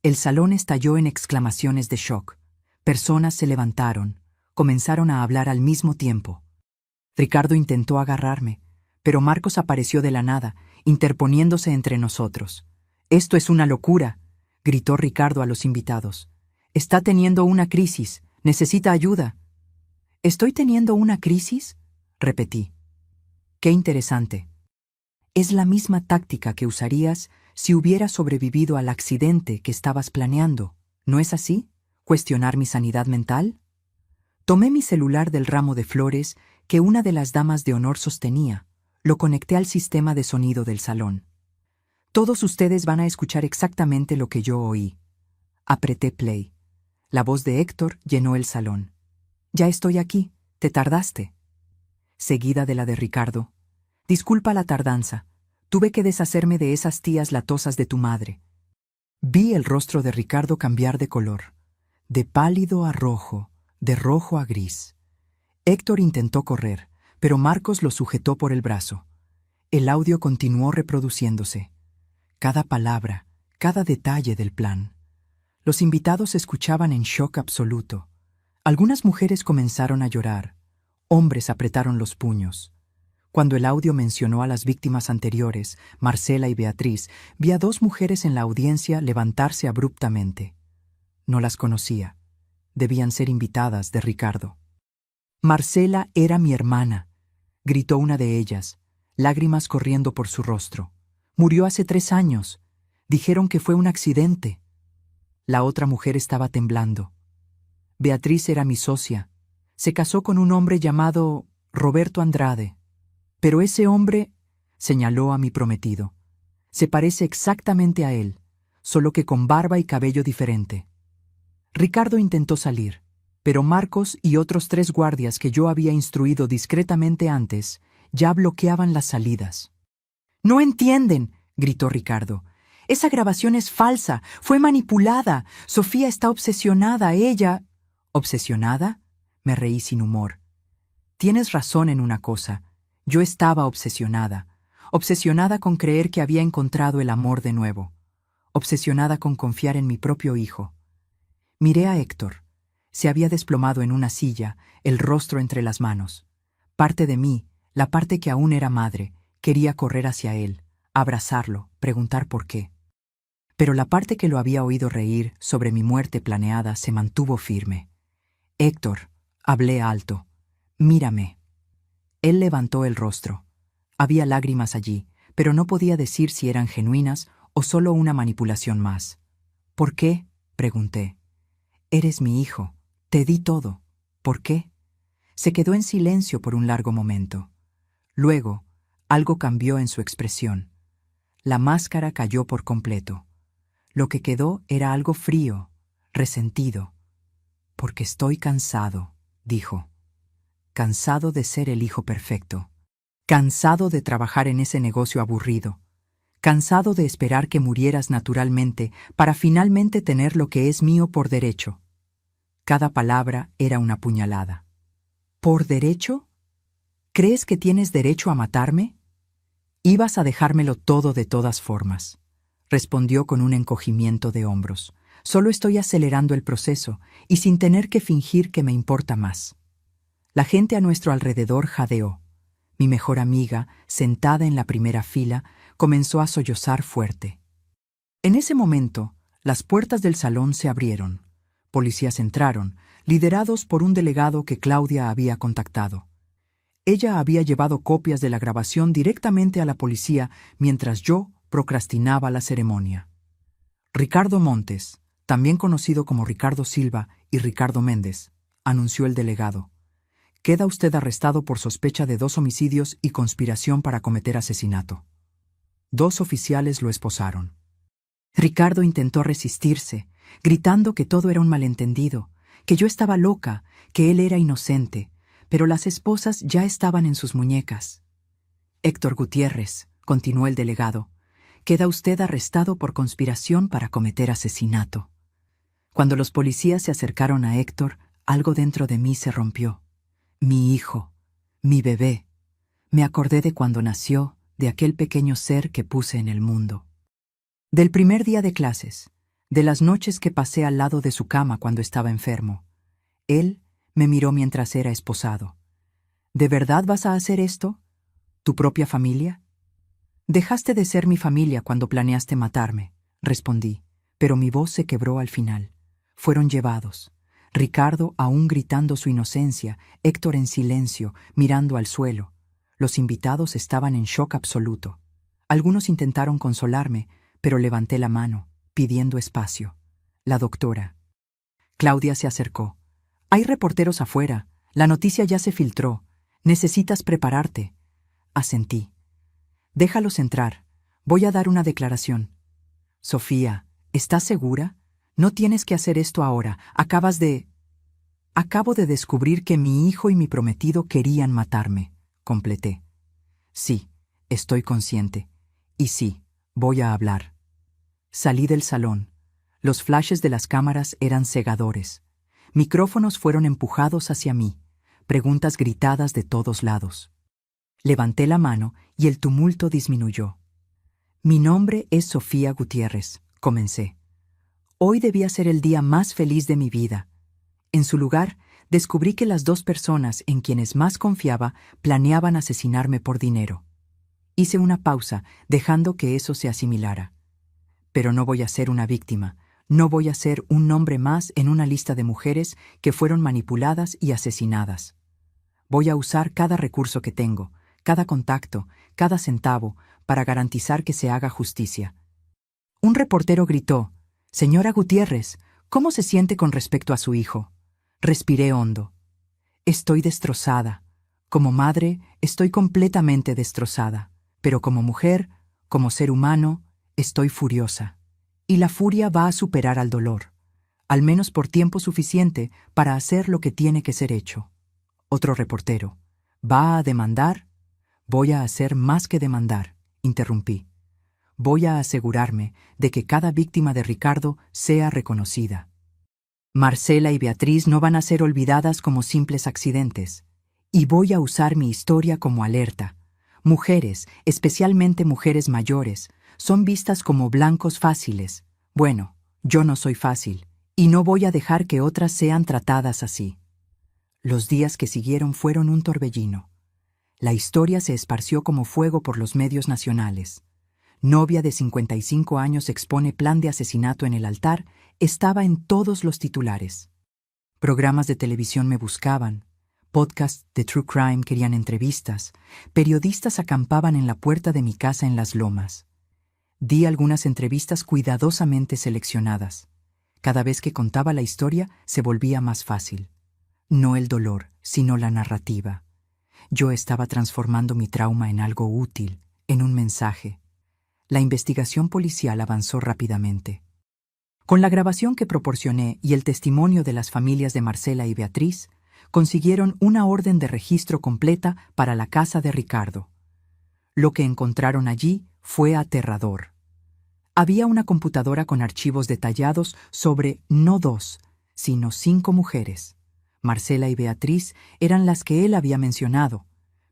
El salón estalló en exclamaciones de shock. Personas se levantaron, comenzaron a hablar al mismo tiempo. Ricardo intentó agarrarme, pero Marcos apareció de la nada, interponiéndose entre nosotros. «Esto es una locura», gritó Ricardo a los invitados. «Está teniendo una crisis, necesita ayuda». «¿Estoy teniendo una crisis?», repetí. «Qué interesante. Es la misma táctica que usarías si hubieras sobrevivido al accidente que estabas planeando, ¿no es así? ¿Cuestionar mi sanidad mental?» Tomé mi celular del ramo de flores que una de las damas de honor sostenía, lo conecté al sistema de sonido del salón. Todos ustedes van a escuchar exactamente lo que yo oí. Apreté play. La voz de Héctor llenó el salón. Ya estoy aquí, te tardaste. Seguida de la de Ricardo. Disculpa la tardanza. Tuve que deshacerme de esas tías latosas de tu madre. Vi el rostro de Ricardo cambiar de color, de pálido a rojo, de rojo a gris. Héctor intentó correr, pero Marcos lo sujetó por el brazo. El audio continuó reproduciéndose. Cada palabra, cada detalle del plan. Los invitados escuchaban en shock absoluto. Algunas mujeres comenzaron a llorar. Hombres apretaron los puños. Cuando el audio mencionó a las víctimas anteriores, Marcela y Beatriz, vi a dos mujeres en la audiencia levantarse abruptamente. No las conocía. Debían ser invitadas de Ricardo. Marcela era mi hermana, gritó una de ellas, lágrimas corriendo por su rostro. Murió hace 3 años. Dijeron que fue un accidente. La otra mujer estaba temblando. Beatriz era mi socia. Se casó con un hombre llamado Roberto Andrade. Pero ese hombre, señaló a mi prometido, se parece exactamente a él, solo que con barba y cabello diferente. Ricardo intentó salir, pero Marcos y otros 3 guardias que yo había instruido discretamente antes ya bloqueaban las salidas. «¡No entienden!», gritó Ricardo. «Esa grabación es falsa, fue manipulada. Sofía está obsesionada, ella...» «¿Obsesionada?», me reí sin humor. «Tienes razón en una cosa. Yo estaba obsesionada con creer que había encontrado el amor de nuevo, obsesionada con confiar en mi propio hijo». Miré a Héctor. Se había desplomado en una silla, el rostro entre las manos. Parte de mí, la parte que aún era madre, quería correr hacia él, abrazarlo, preguntar por qué. Pero la parte que lo había oído reír sobre mi muerte planeada se mantuvo firme. «Héctor», hablé alto, «mírame». Él levantó el rostro. Había lágrimas allí, pero no podía decir si eran genuinas o solo una manipulación más. «¿Por qué?», pregunté. «Eres mi hijo. Te di todo. ¿Por qué?». Se quedó en silencio por un largo momento. Luego, algo cambió en su expresión. La máscara cayó por completo. Lo que quedó era algo frío, resentido. «Porque estoy cansado», dijo. «Cansado de ser el hijo perfecto. Cansado de trabajar en ese negocio aburrido. Cansado de esperar que murieras naturalmente para finalmente tener lo que es mío por derecho». Cada palabra era una puñalada. «¿Por derecho? ¿Crees que tienes derecho a matarme? Ibas a dejármelo todo de todas formas», respondió con un encogimiento de hombros. «Solo estoy acelerando el proceso y sin tener que fingir que me importa más». La gente a nuestro alrededor jadeó. Mi mejor amiga, sentada en la primera fila, comenzó a sollozar fuerte. En ese momento, las puertas del salón se abrieron. Policías entraron, liderados por un delegado que Claudia había contactado. Ella había llevado copias de la grabación directamente a la policía mientras yo procrastinaba la ceremonia. «Ricardo Montes, también conocido como Ricardo Silva y Ricardo Méndez», anunció el delegado. «Queda usted arrestado por sospecha de 2 homicidios y conspiración para cometer asesinato». 2 oficiales lo esposaron. Ricardo intentó resistirse, gritando que todo era un malentendido, que yo estaba loca, que él era inocente, pero las esposas ya estaban en sus muñecas. «Héctor Gutiérrez», continuó el delegado, «queda usted arrestado por conspiración para cometer asesinato». Cuando los policías se acercaron a Héctor, algo dentro de mí se rompió. Mi hijo, mi bebé. Me acordé de cuando nació, de aquel pequeño ser que puse en el mundo. Del primer día de clases, de las noches que pasé al lado de su cama cuando estaba enfermo. Él me miró mientras era esposado. ¿De verdad vas a hacer esto? ¿Tu propia familia? Dejaste de ser mi familia cuando planeaste matarme, respondí, pero mi voz se quebró al final. Fueron llevados. Ricardo aún gritando su inocencia, Héctor en silencio, mirando al suelo. Los invitados estaban en shock absoluto. Algunos intentaron consolarme, pero levanté la mano, pidiendo espacio. La doctora. Claudia se acercó. «Hay reporteros afuera. La noticia ya se filtró. Necesitas prepararte». Asentí. «Déjalos entrar. Voy a dar una declaración. Sofía, ¿estás segura? No tienes que hacer esto ahora. Acabo de descubrir que mi hijo y mi prometido querían matarme, completé. Sí, estoy consciente. Y sí, voy a hablar. Salí del salón. Los flashes de las cámaras eran cegadores. Micrófonos fueron empujados hacia mí, preguntas gritadas de todos lados. Levanté la mano y el tumulto disminuyó. Mi nombre es Sofía Gutiérrez, comencé. Hoy debía ser el día más feliz de mi vida. En su lugar, descubrí que las dos personas en quienes más confiaba planeaban asesinarme por dinero. Hice una pausa, dejando que eso se asimilara. Pero no voy a ser una víctima, no voy a ser un nombre más en una lista de mujeres que fueron manipuladas y asesinadas. Voy a usar cada recurso que tengo, cada contacto, cada centavo, para garantizar que se haga justicia. Un reportero gritó: «Señora Gutiérrez, ¿cómo se siente con respecto a su hijo?». Respiré hondo. Estoy destrozada. Como madre, estoy completamente destrozada. Pero como mujer, como ser humano, estoy furiosa. Y la furia va a superar al dolor, al menos por tiempo suficiente para hacer lo que tiene que ser hecho. Otro reportero: «¿Va a demandar?». «Voy a hacer más que demandar», interrumpí. «Voy a asegurarme de que cada víctima de Ricardo sea reconocida. Marcela y Beatriz no van a ser olvidadas como simples accidentes. Y voy a usar mi historia como alerta. Mujeres, especialmente mujeres mayores, son vistas como blancos fáciles. Bueno, yo no soy fácil, y no voy a dejar que otras sean tratadas así». Los días que siguieron fueron un torbellino. La historia se esparció como fuego por los medios nacionales. Novia de 55 años expone plan de asesinato en el altar, estaba en todos los titulares. Programas de televisión me buscaban, podcasts de True Crime querían entrevistas, periodistas acampaban en la puerta de mi casa en Las Lomas. Di algunas entrevistas cuidadosamente seleccionadas. Cada vez que contaba la historia se volvía más fácil. No el dolor, sino la narrativa. Yo estaba transformando mi trauma en algo útil, en un mensaje. La investigación policial avanzó rápidamente. Con la grabación que proporcioné y el testimonio de las familias de Marcela y Beatriz, consiguieron una orden de registro completa para la casa de Ricardo. Lo que encontraron allí fue aterrador. Había una computadora con archivos detallados sobre no 2, sino 5 mujeres. Marcela y Beatriz eran las que él había mencionado,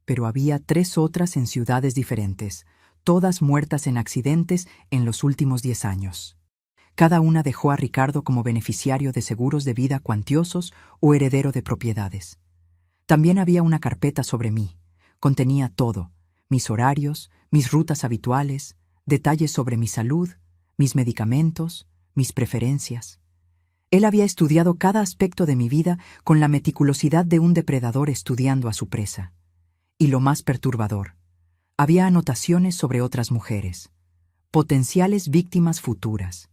pero había 3 otras en ciudades diferentes, todas muertas en accidentes en los últimos 10 años. Cada una dejó a Ricardo como beneficiario de seguros de vida cuantiosos o heredero de propiedades. También había una carpeta sobre mí. Contenía todo: mis horarios, mis rutas habituales, detalles sobre mi salud, mis medicamentos, mis preferencias. Él había estudiado cada aspecto de mi vida con la meticulosidad de un depredador estudiando a su presa. Y lo más perturbador, había anotaciones sobre otras mujeres, potenciales víctimas futuras.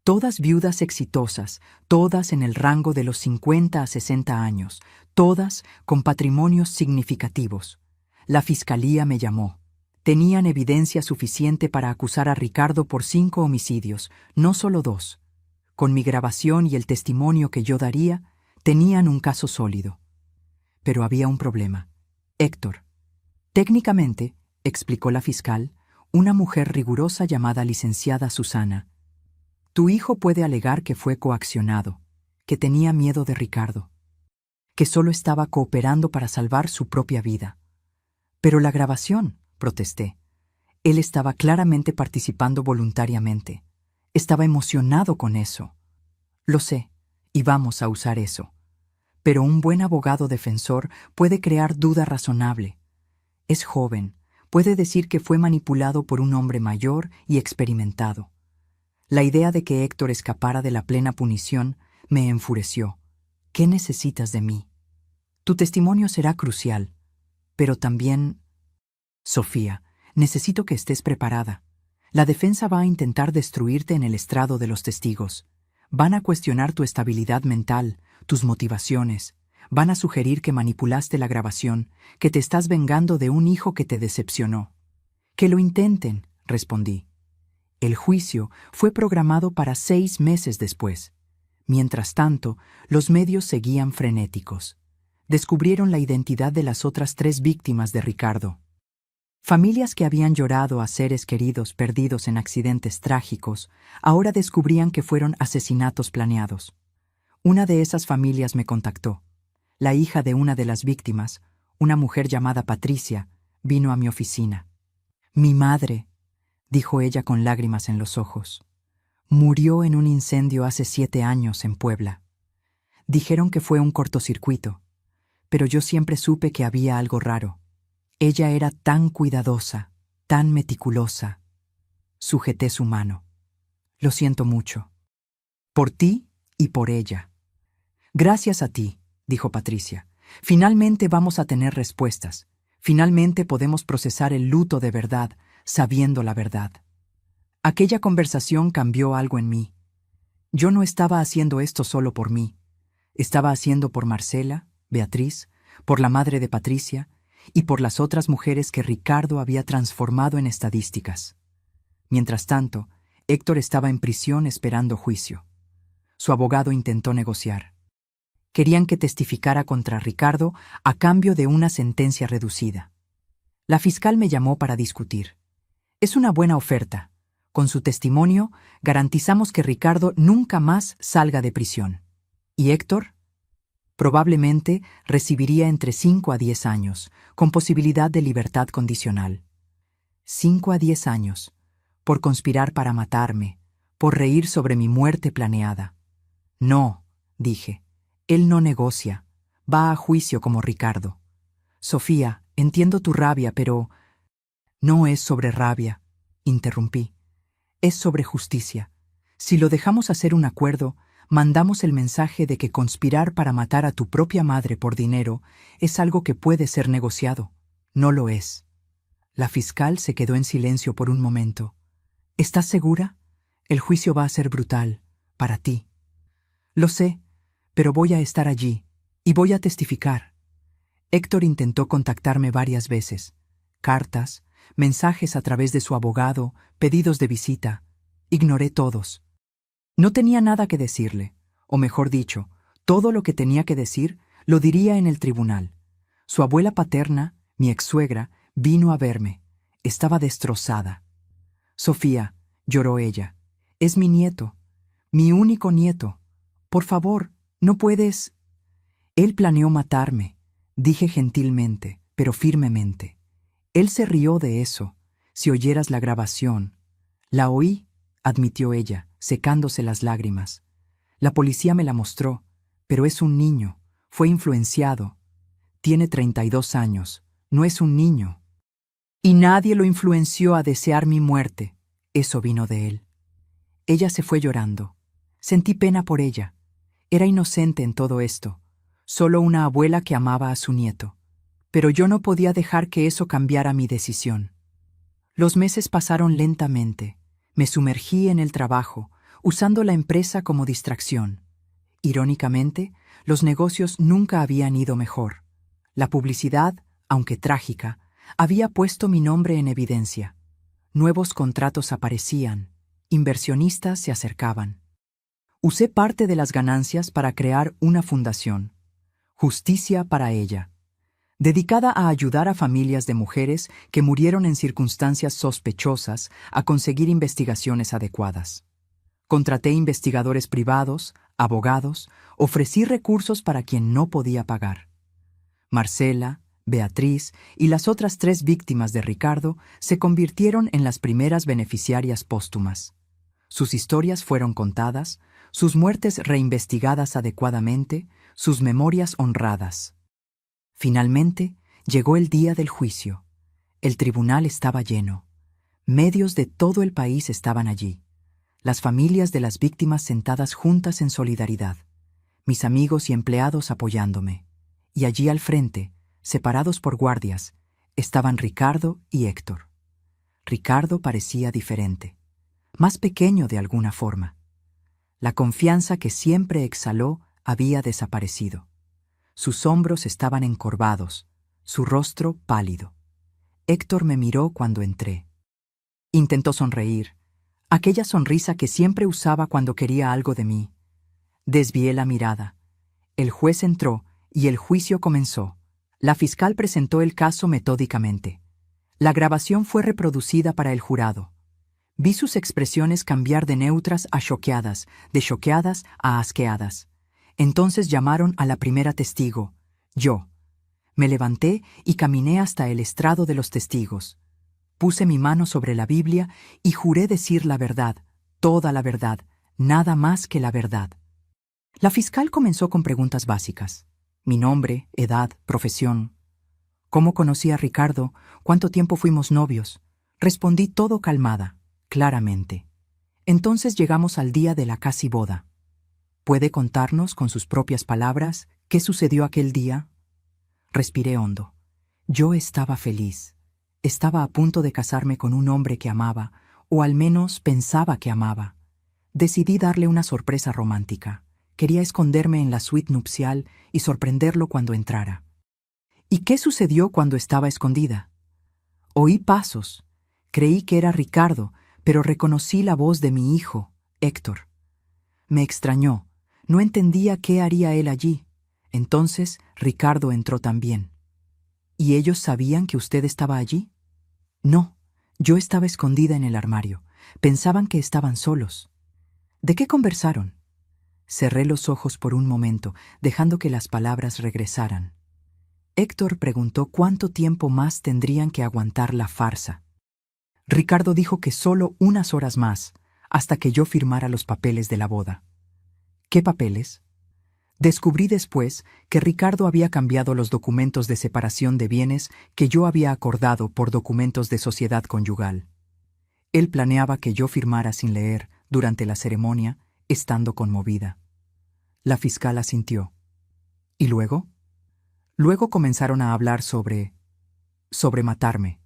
Todas viudas exitosas, todas en el rango de los 50 a 60 años, todas con patrimonios significativos. La fiscalía me llamó. Tenían evidencia suficiente para acusar a Ricardo por 5 homicidios, no solo 2. Con mi grabación y el testimonio que yo daría, tenían un caso sólido. Pero había un problema. Héctor. Técnicamente, explicó la fiscal, una mujer rigurosa llamada licenciada Susana. Tu hijo puede alegar que fue coaccionado, que tenía miedo de Ricardo, que solo estaba cooperando para salvar su propia vida. Pero la grabación, protesté. Él estaba claramente participando voluntariamente. Estaba emocionado con eso. Lo sé, y vamos a usar eso. Pero un buen abogado defensor puede crear duda razonable. Es joven, puede decir que fue manipulado por un hombre mayor y experimentado. La idea de que Héctor escapara de la plena punición me enfureció. ¿Qué necesitas de mí? Tu testimonio será crucial, pero también... Sofía, necesito que estés preparada. La defensa va a intentar destruirte en el estrado de los testigos. Van a cuestionar tu estabilidad mental, tus motivaciones. Van a sugerir que manipulaste la grabación, que te estás vengando de un hijo que te decepcionó. Que lo intenten, respondí. El juicio fue programado para 6 meses después. Mientras tanto, los medios seguían frenéticos. Descubrieron la identidad de las otras 3 víctimas de Ricardo. Familias que habían llorado a seres queridos perdidos en accidentes trágicos, ahora descubrían que fueron asesinatos planeados. Una de esas familias me contactó. La hija de una de las víctimas, una mujer llamada Patricia, vino a mi oficina. Mi madre, dijo ella con lágrimas en los ojos, murió en un incendio hace 7 años en Puebla. Dijeron que fue un cortocircuito, pero yo siempre supe que había algo raro. Ella era tan cuidadosa, tan meticulosa. Sujeté su mano. Lo siento mucho. Por ti y por ella. Gracias a ti, dijo Patricia. Finalmente vamos a tener respuestas. Finalmente podemos procesar el luto de verdad, sabiendo la verdad. Aquella conversación cambió algo en mí. Yo no estaba haciendo esto solo por mí. Estaba haciendo por Marcela, Beatriz, por la madre de Patricia y por las otras mujeres que Ricardo había transformado en estadísticas. Mientras tanto, Héctor estaba en prisión esperando juicio. Su abogado intentó negociar. Querían que testificara contra Ricardo a cambio de una sentencia reducida. La fiscal me llamó para discutir. Es una buena oferta. Con su testimonio, garantizamos que Ricardo nunca más salga de prisión. ¿Y Héctor? Probablemente recibiría entre 5 a 10 años, con posibilidad de libertad condicional. 5 a 10 años, por conspirar para matarme, por reír sobre mi muerte planeada. No, dije, él no negocia, va a juicio como Ricardo. Sofía, entiendo tu rabia, pero... No es sobre rabia, interrumpí. Es sobre justicia. Si lo dejamos hacer un acuerdo, mandamos el mensaje de que conspirar para matar a tu propia madre por dinero es algo que puede ser negociado. No lo es. La fiscal se quedó en silencio por un momento. ¿Estás segura? El juicio va a ser brutal, para ti. Lo sé, pero voy a estar allí, y voy a testificar. Héctor intentó contactarme varias veces. Cartas, mensajes a través de su abogado, pedidos de visita. Ignoré todos. No tenía nada que decirle, o mejor dicho, todo lo que tenía que decir lo diría en el tribunal. Su abuela paterna, mi ex-suegra, vino a verme. Estaba destrozada. Sofía, lloró ella, es mi nieto, mi único nieto. Por favor, no puedes... Él planeó matarme, dije gentilmente, pero firmemente. Él se rió de eso. Si oyeras la grabación. La oí, admitió ella, secándose las lágrimas. La policía me la mostró, pero es un niño, fue influenciado. Tiene 32 años, no es un niño. Y nadie lo influenció a desear mi muerte. Eso vino de él. Ella se fue llorando. Sentí pena por ella. Era inocente en todo esto, solo una abuela que amaba a su nieto. Pero yo no podía dejar que eso cambiara mi decisión. Los meses pasaron lentamente. Me sumergí en el trabajo, usando la empresa como distracción. Irónicamente, los negocios nunca habían ido mejor. La publicidad, aunque trágica, había puesto mi nombre en evidencia. Nuevos contratos aparecían, inversionistas se acercaban. Usé parte de las ganancias para crear una fundación, Justicia para ella, dedicada a ayudar a familias de mujeres que murieron en circunstancias sospechosas a conseguir investigaciones adecuadas. Contraté investigadores privados, abogados, ofrecí recursos para quien no podía pagar. Marcela, Beatriz y las otras 3 víctimas de Ricardo se convirtieron en las primeras beneficiarias póstumas. Sus historias fueron contadas, sus muertes reinvestigadas adecuadamente, sus memorias honradas. Finalmente, llegó el día del juicio. El tribunal estaba lleno. Medios de todo el país estaban allí. Las familias de las víctimas sentadas juntas en solidaridad. Mis amigos y empleados apoyándome. Y allí al frente, separados por guardias, estaban Ricardo y Héctor. Ricardo parecía diferente, más pequeño de alguna forma. La confianza que siempre exhaló había desaparecido. Sus hombros estaban encorvados, su rostro pálido. Héctor me miró cuando entré. Intentó sonreír, aquella sonrisa que siempre usaba cuando quería algo de mí. Desvié la mirada. El juez entró y el juicio comenzó. La fiscal presentó el caso metódicamente. La grabación fue reproducida para el jurado. Vi sus expresiones cambiar de neutras a choqueadas, de choqueadas a asqueadas. Entonces llamaron a la primera testigo, yo. Me levanté y caminé hasta el estrado de los testigos. Puse mi mano sobre la Biblia y juré decir la verdad, toda la verdad, nada más que la verdad. La fiscal comenzó con preguntas básicas. Mi nombre, edad, profesión. ¿Cómo conocí a Ricardo? ¿Cuánto tiempo fuimos novios? Respondí todo calmada, claramente. Entonces llegamos al día de la casi boda. ¿Puede contarnos con sus propias palabras qué sucedió aquel día? Respiré hondo. Yo estaba feliz. Estaba a punto de casarme con un hombre que amaba, o al menos pensaba que amaba. Decidí darle una sorpresa romántica. Quería esconderme en la suite nupcial y sorprenderlo cuando entrara. ¿Y qué sucedió cuando estaba escondida? Oí pasos. Creí que era Ricardo, pero reconocí la voz de mi hijo, Héctor. Me extrañó. No entendía qué haría él allí. Entonces Ricardo entró también. ¿Y ellos sabían que usted estaba allí? No, yo estaba escondida en el armario. Pensaban que estaban solos. ¿De qué conversaron? Cerré los ojos por un momento, dejando que las palabras regresaran. Héctor preguntó cuánto tiempo más tendrían que aguantar la farsa. Ricardo dijo que solo unas horas más, hasta que yo firmara los papeles de la boda. ¿Qué papeles? Descubrí después que Ricardo había cambiado los documentos de separación de bienes que yo había acordado por documentos de sociedad conyugal. Él planeaba que yo firmara sin leer, durante la ceremonia, estando conmovida. La fiscal asintió. ¿Y luego? Luego comenzaron a hablar sobre matarme.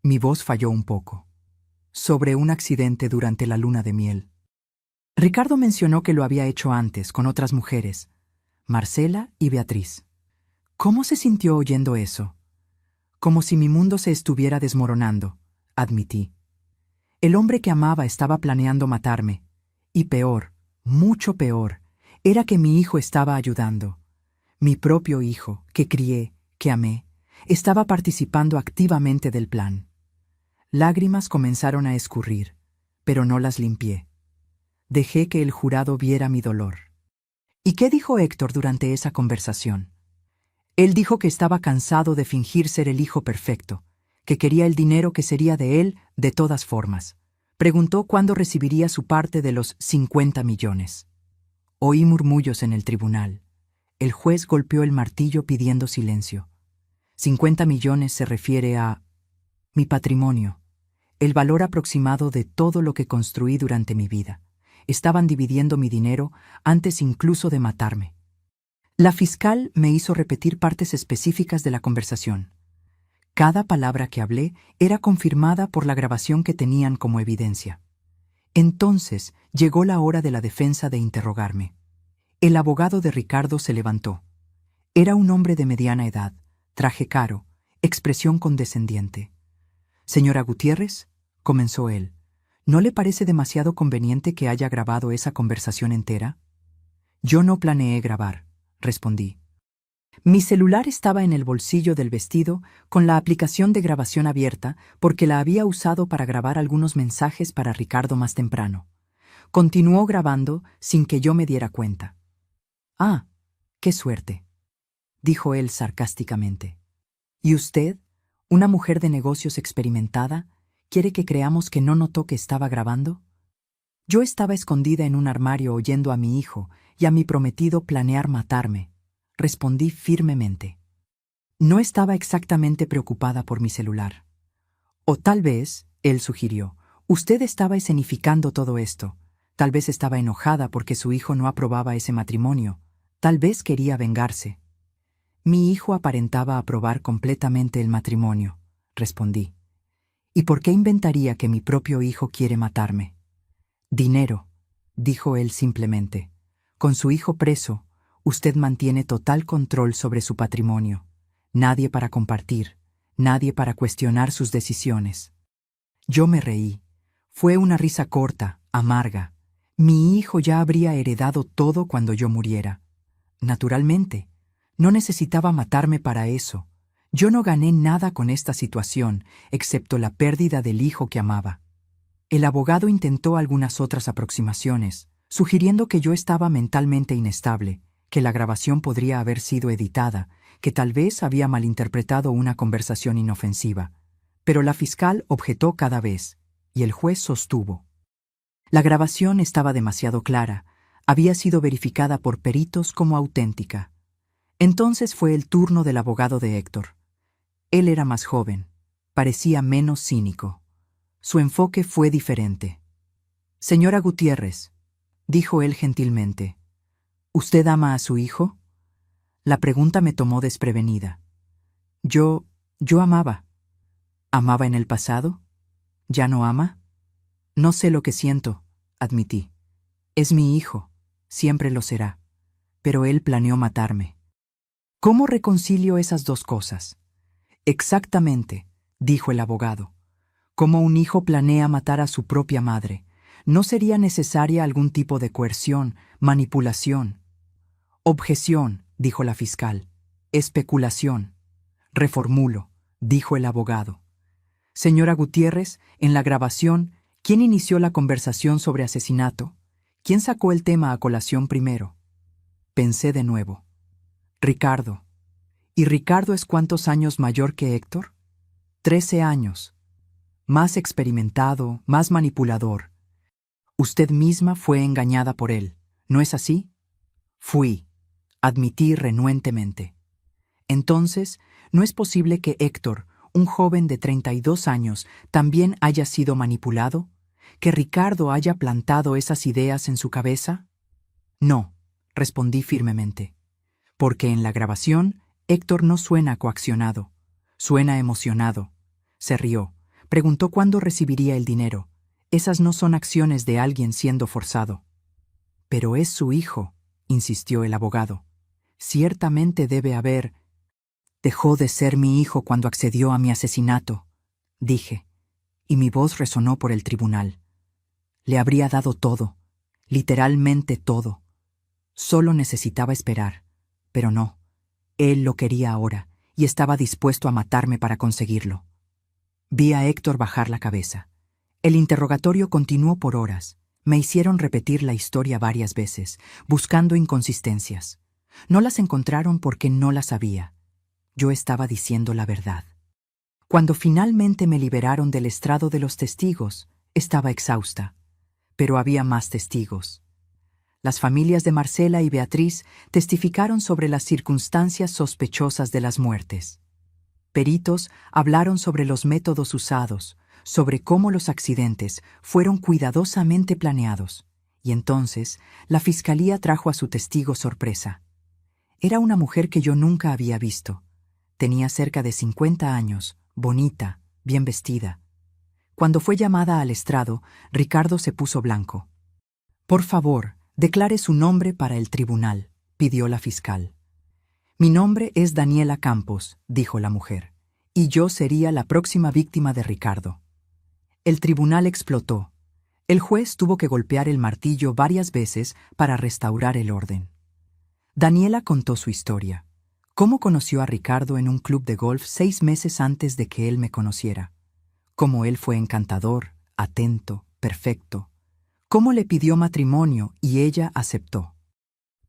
Mi voz falló un poco. Sobre un accidente durante la luna de miel. Ricardo mencionó que lo había hecho antes con otras mujeres, Marcela y Beatriz. ¿Cómo se sintió oyendo eso? Como si mi mundo se estuviera desmoronando, admití. El hombre que amaba estaba planeando matarme. Y peor, mucho peor, era que mi hijo estaba ayudando. Mi propio hijo, que crié, que amé, estaba participando activamente del plan. Lágrimas comenzaron a escurrir, pero no las limpié. Dejé que el jurado viera mi dolor. ¿Y qué dijo Héctor durante esa conversación? Él dijo que estaba cansado de fingir ser el hijo perfecto, que quería el dinero que sería de él de todas formas. Preguntó cuándo recibiría su parte de los 50 millones. Oí murmullos en el tribunal. El juez golpeó el martillo pidiendo silencio. 50 millones se refiere a mi patrimonio, el valor aproximado de todo lo que construí durante mi vida. Estaban dividiendo mi dinero antes incluso de matarme. La fiscal me hizo repetir partes específicas de la conversación. Cada palabra que hablé era confirmada por la grabación que tenían como evidencia. Entonces llegó la hora de la defensa de interrogarme. El abogado de Ricardo se levantó. Era un hombre de mediana edad, traje caro, expresión condescendiente. «Señora Gutiérrez», comenzó él, ¿no le parece demasiado conveniente que haya grabado esa conversación entera? Yo no planeé grabar, respondí. Mi celular estaba en el bolsillo del vestido con la aplicación de grabación abierta porque la había usado para grabar algunos mensajes para Ricardo más temprano. Continuó grabando sin que yo me diera cuenta. «Ah, qué suerte», dijo él sarcásticamente. «¿Y usted, una mujer de negocios experimentada, quiere que creamos que no notó que estaba grabando?» Yo estaba escondida en un armario oyendo a mi hijo y a mi prometido planear matarme. Respondí firmemente. No estaba exactamente preocupada por mi celular. O tal vez, él sugirió, usted estaba escenificando todo esto. Tal vez estaba enojada porque su hijo no aprobaba ese matrimonio. Tal vez quería vengarse. Mi hijo aparentaba aprobar completamente el matrimonio, respondí. ¿Y por qué inventaría que mi propio hijo quiere matarme? Dinero, dijo él simplemente. Con su hijo preso, usted mantiene total control sobre su patrimonio. Nadie para compartir, nadie para cuestionar sus decisiones. Yo me reí. Fue una risa corta, amarga. Mi hijo ya habría heredado todo cuando yo muriera. Naturalmente, no necesitaba matarme para eso. Yo no gané nada con esta situación, excepto la pérdida del hijo que amaba. El abogado intentó algunas otras aproximaciones, sugiriendo que yo estaba mentalmente inestable, que la grabación podría haber sido editada, que tal vez había malinterpretado una conversación inofensiva. Pero la fiscal objetó cada vez, y el juez sostuvo. La grabación estaba demasiado clara, había sido verificada por peritos como auténtica. Entonces fue el turno del abogado de Héctor. Él era más joven, parecía menos cínico. Su enfoque fue diferente. «Señora Gutiérrez», dijo él gentilmente, «¿usted ama a su hijo?» La pregunta me tomó desprevenida. Yo amaba. ¿Amaba en el pasado? ¿Ya no ama? No sé lo que siento, admití. Es mi hijo, siempre lo será. Pero él planeó matarme. ¿Cómo reconcilio esas dos cosas? Exactamente, dijo el abogado. Como un hijo planea matar a su propia madre, ¿no sería necesaria algún tipo de coerción, manipulación? Objeción, dijo la fiscal. Especulación. Reformulo, dijo el abogado. Señora Gutiérrez, en la grabación, ¿quién inició la conversación sobre asesinato? ¿Quién sacó el tema a colación primero? Pensé de nuevo. Ricardo. ¿Y Ricardo es cuántos años mayor que Héctor? 13 años. Más experimentado, más manipulador. Usted misma fue engañada por él, ¿no es así? Fui, admití renuentemente. Entonces, ¿no es posible que Héctor, un joven de 32 años, también haya sido manipulado? ¿Que Ricardo haya plantado esas ideas en su cabeza? No, respondí firmemente. Porque en la grabación, Héctor no suena coaccionado, suena emocionado. Se rió, preguntó cuándo recibiría el dinero. Esas no son acciones de alguien siendo forzado. Pero es su hijo, insistió el abogado. Ciertamente debe haber... Dejó de ser mi hijo cuando accedió a mi asesinato, dije, y mi voz resonó por el tribunal. Le habría dado todo, literalmente todo. Solo necesitaba esperar, pero no. Él lo quería ahora, y estaba dispuesto a matarme para conseguirlo. Vi a Héctor bajar la cabeza. El interrogatorio continuó por horas. Me hicieron repetir la historia varias veces, buscando inconsistencias. No las encontraron porque no las había. Yo estaba diciendo la verdad. Cuando finalmente me liberaron del estrado de los testigos, estaba exhausta. Pero había más testigos. Las familias de Marcela y Beatriz testificaron sobre las circunstancias sospechosas de las muertes. Peritos hablaron sobre los métodos usados, sobre cómo los accidentes fueron cuidadosamente planeados. Y entonces, la fiscalía trajo a su testigo sorpresa. Era una mujer que yo nunca había visto. Tenía cerca de 50 años, bonita, bien vestida. Cuando fue llamada al estrado, Ricardo se puso blanco. «Por favor, declare su nombre para el tribunal», pidió la fiscal. «Mi nombre es Daniela Campos», dijo la mujer, «y yo sería la próxima víctima de Ricardo». El tribunal explotó. El juez tuvo que golpear el martillo varias veces para restaurar el orden. Daniela contó su historia. Cómo conoció a Ricardo en un club de golf 6 meses antes de que él me conociera. Cómo él fue encantador, atento, perfecto. Cómo le pidió matrimonio y ella aceptó.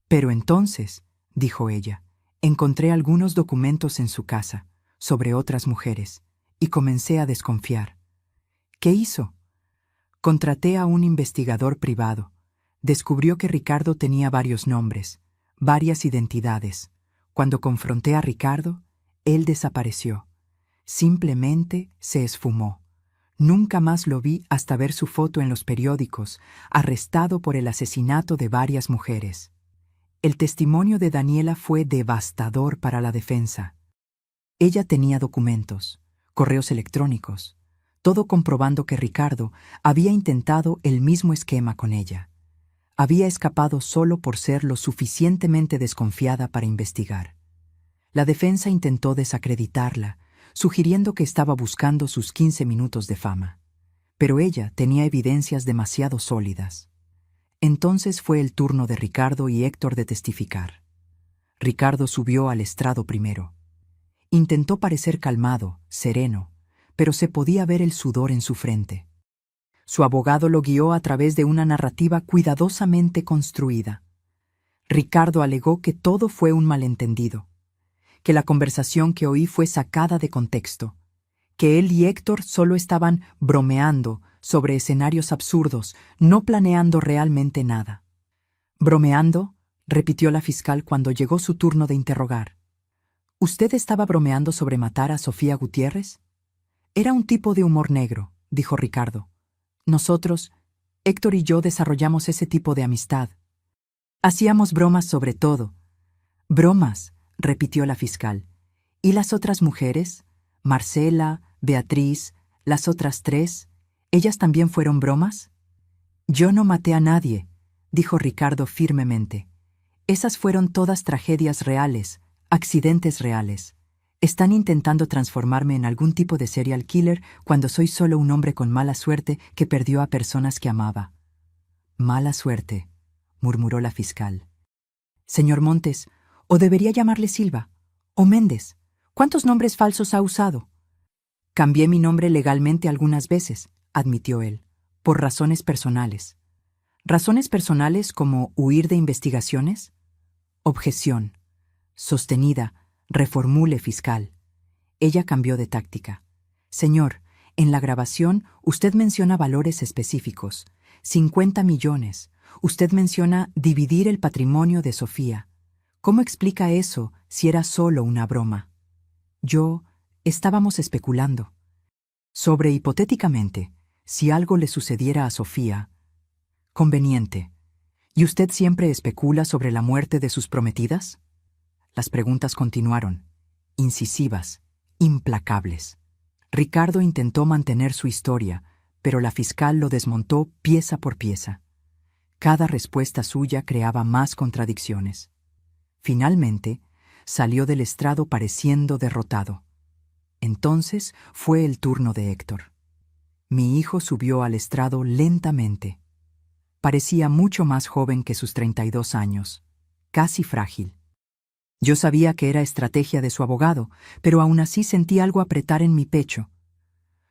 Pero entonces, dijo ella, encontré algunos documentos en su casa, sobre otras mujeres, y comencé a desconfiar. ¿Qué hizo? Contraté a un investigador privado. Descubrió que Ricardo tenía varios nombres, varias identidades. Cuando confronté a Ricardo, él desapareció. Simplemente se esfumó. Nunca más lo vi hasta ver su foto en los periódicos, arrestado por el asesinato de varias mujeres. El testimonio de Daniela fue devastador para la defensa. Ella tenía documentos, correos electrónicos, todo comprobando que Ricardo había intentado el mismo esquema con ella. Había escapado solo por ser lo suficientemente desconfiada para investigar. La defensa intentó desacreditarla, sugiriendo que estaba buscando sus 15 minutos de fama. pero ella tenía evidencias demasiado sólidas. Entonces fue el turno de Ricardo y Héctor de testificar. Ricardo subió al estrado primero. Intentó parecer calmado, sereno, pero se podía ver el sudor en su frente. Su abogado lo guió a través de una narrativa cuidadosamente construida. Ricardo alegó que todo fue un malentendido, que la conversación que oí fue sacada de contexto, que él y Héctor solo estaban bromeando sobre escenarios absurdos, no planeando realmente nada. ¿Bromeando?, repitió la fiscal cuando llegó su turno de interrogar. ¿Usted estaba bromeando sobre matar a Sofía Gutiérrez? Era un tipo de humor negro, dijo Ricardo. Nosotros, Héctor y yo, desarrollamos ese tipo de amistad. Hacíamos bromas sobre todo. Bromas, repitió la fiscal. ¿Y las otras mujeres? Marcela, Beatriz, las otras tres, ¿ellas también fueron bromas? Yo no maté a nadie, dijo Ricardo firmemente. Esas fueron todas tragedias reales, accidentes reales. Están intentando transformarme en algún tipo de serial killer cuando soy solo un hombre con mala suerte que perdió a personas que amaba. Mala suerte, murmuró la fiscal. Señor Montes, o debería llamarle Silva, o Méndez. ¿Cuántos nombres falsos ha usado? Cambié mi nombre legalmente algunas veces, admitió él, por razones personales. ¿Razones personales como huir de investigaciones? Objeción. Sostenida, reformule, fiscal. Ella cambió de táctica. Señor, en la grabación usted menciona valores específicos. 50 millones. Usted menciona dividir el patrimonio de Sofía. ¿Cómo explica eso si era solo una broma? Estábamos especulando. Sobre hipotéticamente, si algo le sucediera a Sofía. Conveniente. ¿Y usted siempre especula sobre la muerte de sus prometidas? Las preguntas continuaron, incisivas, implacables. Ricardo intentó mantener su historia, pero la fiscal lo desmontó pieza por pieza. Cada respuesta suya creaba más contradicciones. Finalmente, salió del estrado pareciendo derrotado. Entonces fue el turno de Héctor. Mi hijo subió al estrado lentamente. Parecía mucho más joven que sus 32 años, casi frágil. Yo sabía que era estrategia de su abogado, pero aún así sentí algo apretar en mi pecho.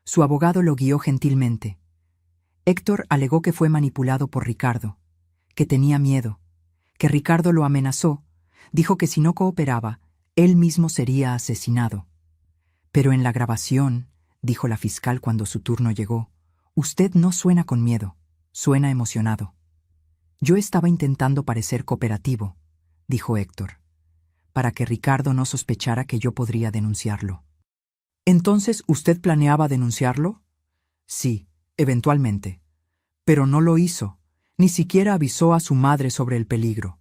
Su abogado lo guió gentilmente. Héctor alegó que fue manipulado por Ricardo, que tenía miedo, que Ricardo lo amenazó, dijo que si no cooperaba, él mismo sería asesinado. Pero en la grabación, dijo la fiscal cuando su turno llegó, usted no suena con miedo, suena emocionado. Yo estaba intentando parecer cooperativo, dijo Héctor, para que Ricardo no sospechara que yo podría denunciarlo. ¿Entonces usted planeaba denunciarlo? Sí, eventualmente. Pero no lo hizo, ni siquiera avisó a su madre sobre el peligro.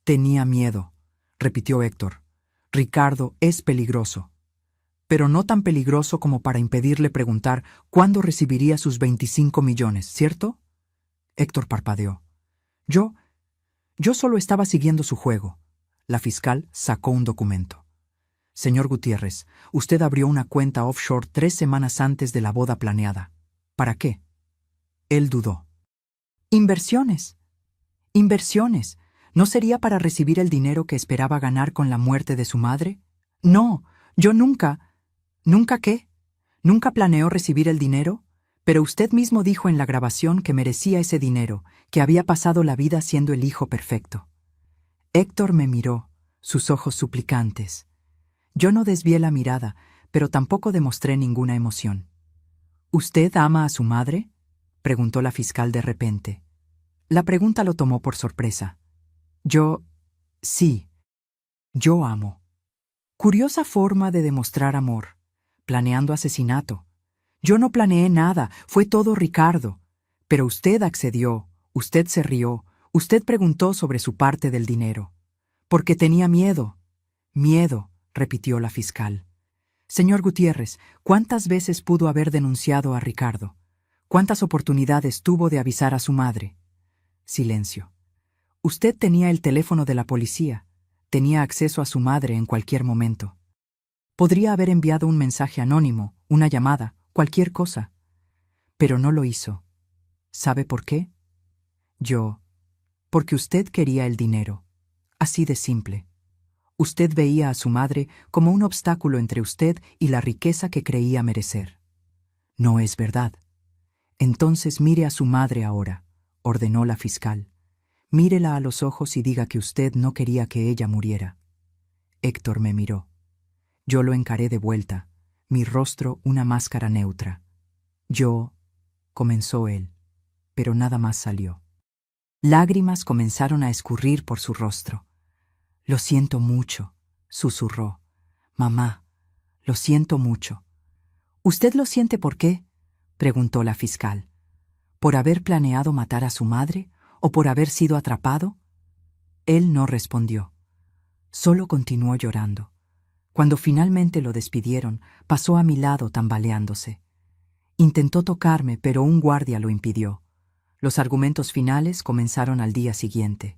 Tenía miedo, repitió Héctor. Ricardo es peligroso. Pero no tan peligroso como para impedirle preguntar cuándo recibiría sus 25 millones, ¿cierto? Héctor parpadeó. Yo solo estaba siguiendo su juego. La fiscal sacó un documento. Señor Gutiérrez, usted abrió una cuenta offshore 3 semanas antes de la boda planeada. ¿Para qué? Él dudó. Inversiones. Inversiones. ¿No sería para recibir el dinero que esperaba ganar con la muerte de su madre? No, yo nunca. ¿Nunca qué? ¿Nunca planeó recibir el dinero? Pero usted mismo dijo en la grabación que merecía ese dinero, que había pasado la vida siendo el hijo perfecto. Héctor me miró, sus ojos suplicantes. Yo no desvié la mirada, pero tampoco demostré ninguna emoción. ¿Usted ama a su madre?, preguntó la fiscal de repente. La pregunta lo tomó por sorpresa. Sí, yo amo. Curiosa forma de demostrar amor, planeando asesinato. Yo no planeé nada, fue todo Ricardo. Pero usted accedió, usted se rió, usted preguntó sobre su parte del dinero. Porque tenía miedo. Miedo, repitió la fiscal. Señor Gutiérrez, ¿cuántas veces pudo haber denunciado a Ricardo? ¿Cuántas oportunidades tuvo de avisar a su madre? Silencio. Usted tenía el teléfono de la policía, tenía acceso a su madre en cualquier momento. Podría haber enviado un mensaje anónimo, una llamada, cualquier cosa. Pero no lo hizo. ¿Sabe por qué? Porque usted quería el dinero. Así de simple. Usted veía a su madre como un obstáculo entre usted y la riqueza que creía merecer. No es verdad. Entonces mire a su madre ahora, ordenó la fiscal. Mírela a los ojos y diga que usted no quería que ella muriera. Héctor me miró. Yo lo encaré de vuelta, mi rostro una máscara neutra. Comenzó él, pero nada más salió. Lágrimas comenzaron a escurrir por su rostro. Lo siento mucho, susurró. Mamá, lo siento mucho. ¿Usted lo siente por qué? Preguntó la fiscal. ¿Por haber planeado matar a su madre o por haber sido atrapado? Él no respondió. Solo continuó llorando. Cuando finalmente lo despidieron, pasó a mi lado tambaleándose. Intentó tocarme, pero un guardia lo impidió. Los argumentos finales comenzaron al día siguiente.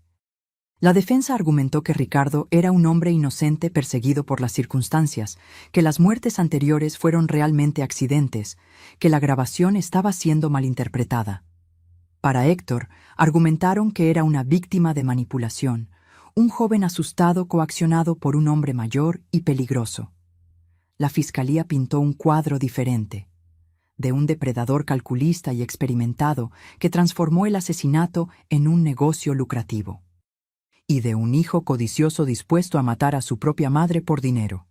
La defensa argumentó que Ricardo era un hombre inocente perseguido por las circunstancias, que las muertes anteriores fueron realmente accidentes, que la grabación estaba siendo malinterpretada. Para Héctor, argumentaron que era una víctima de manipulación, un joven asustado coaccionado por un hombre mayor y peligroso. La fiscalía pintó un cuadro diferente, de un depredador calculista y experimentado que transformó el asesinato en un negocio lucrativo, y de un hijo codicioso dispuesto a matar a su propia madre por dinero.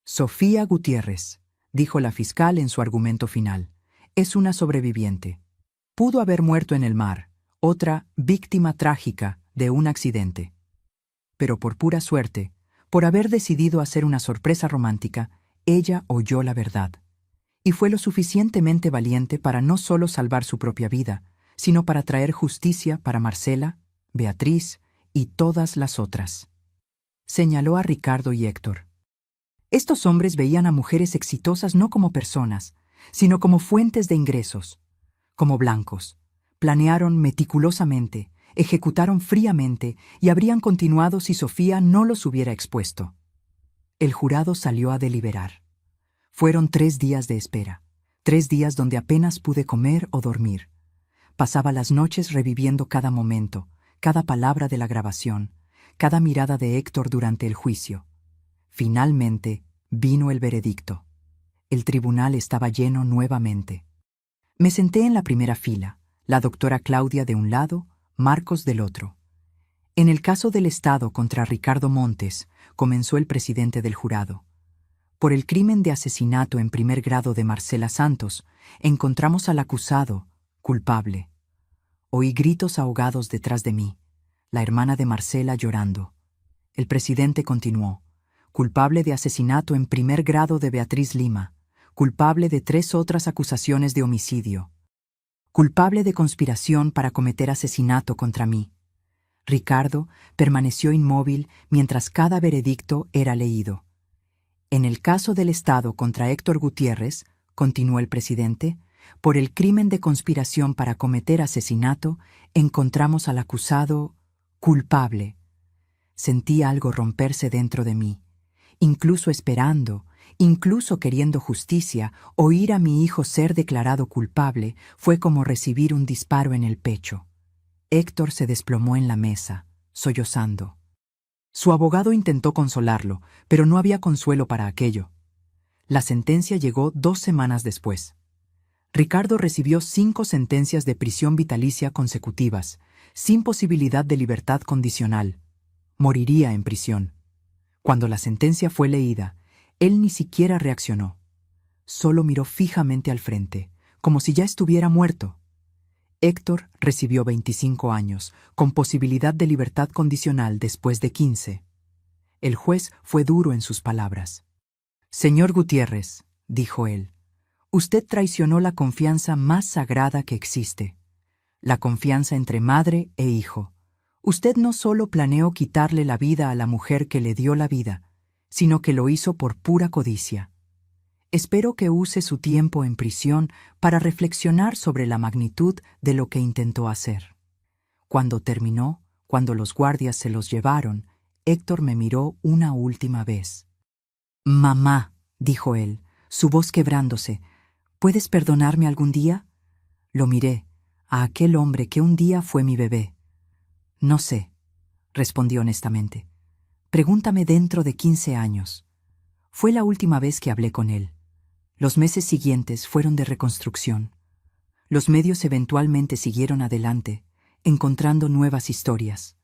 Sofía Gutiérrez, dijo la fiscal en su argumento final, es una sobreviviente. Pudo haber muerto en el mar, otra víctima trágica de un accidente. Pero por pura suerte, por haber decidido hacer una sorpresa romántica, ella oyó la verdad. Y fue lo suficientemente valiente para no solo salvar su propia vida, sino para traer justicia para Marcela, Beatriz y todas las otras. Señaló a Ricardo y Héctor. Estos hombres veían a mujeres exitosas no como personas, sino como fuentes de ingresos, como blancos. Planearon meticulosamente, ejecutaron fríamente y habrían continuado si Sofía no los hubiera expuesto. El jurado salió a deliberar. Fueron 3 días de espera, 3 días donde apenas pude comer o dormir. Pasaba las noches reviviendo cada momento, cada palabra de la grabación, cada mirada de Héctor durante el juicio. Finalmente, vino el veredicto. El tribunal estaba lleno nuevamente. Me senté en la primera fila, la doctora Claudia de un lado, Marcos del otro. En el caso del Estado contra Ricardo Montes, comenzó el presidente del jurado. Por el crimen de asesinato en primer grado de Marcela Santos, encontramos al acusado, culpable. Oí gritos ahogados detrás de mí, la hermana de Marcela llorando. El presidente continuó, culpable de asesinato en primer grado de Beatriz Lima, culpable de 3 otras acusaciones de homicidio, culpable de conspiración para cometer asesinato contra mí. Ricardo permaneció inmóvil mientras cada veredicto era leído. En el caso del Estado contra Héctor Gutiérrez, continuó el presidente, por el crimen de conspiración para cometer asesinato, encontramos al acusado culpable. Sentí algo romperse dentro de mí, incluso esperando, incluso queriendo justicia, oír a mi hijo ser declarado culpable fue como recibir un disparo en el pecho. Héctor se desplomó en la mesa, sollozando. Su abogado intentó consolarlo, pero no había consuelo para aquello. La sentencia llegó 2 semanas después. Ricardo recibió 5 sentencias de prisión vitalicia consecutivas, sin posibilidad de libertad condicional. Moriría en prisión. Cuando la sentencia fue leída, él ni siquiera reaccionó. Solo miró fijamente al frente, como si ya estuviera muerto. Héctor recibió 25 años, con posibilidad de libertad condicional después de 15. El juez fue duro en sus palabras. «Señor Gutiérrez», dijo él, «usted traicionó la confianza más sagrada que existe, la confianza entre madre e hijo. Usted no solo planeó quitarle la vida a la mujer que le dio la vida, sino que lo hizo por pura codicia. Espero que use su tiempo en prisión para reflexionar sobre la magnitud de lo que intentó hacer». Cuando terminó, cuando los guardias se los llevaron, Héctor me miró una última vez. «Mamá», dijo él, su voz quebrándose, «¿puedes perdonarme algún día? Lo miré, a aquel hombre que un día fue mi bebé. No sé, respondí honestamente. Pregúntame dentro de 15 años. Fue la última vez que hablé con él. Los meses siguientes fueron de reconstrucción. Los medios eventualmente siguieron adelante, encontrando nuevas historias.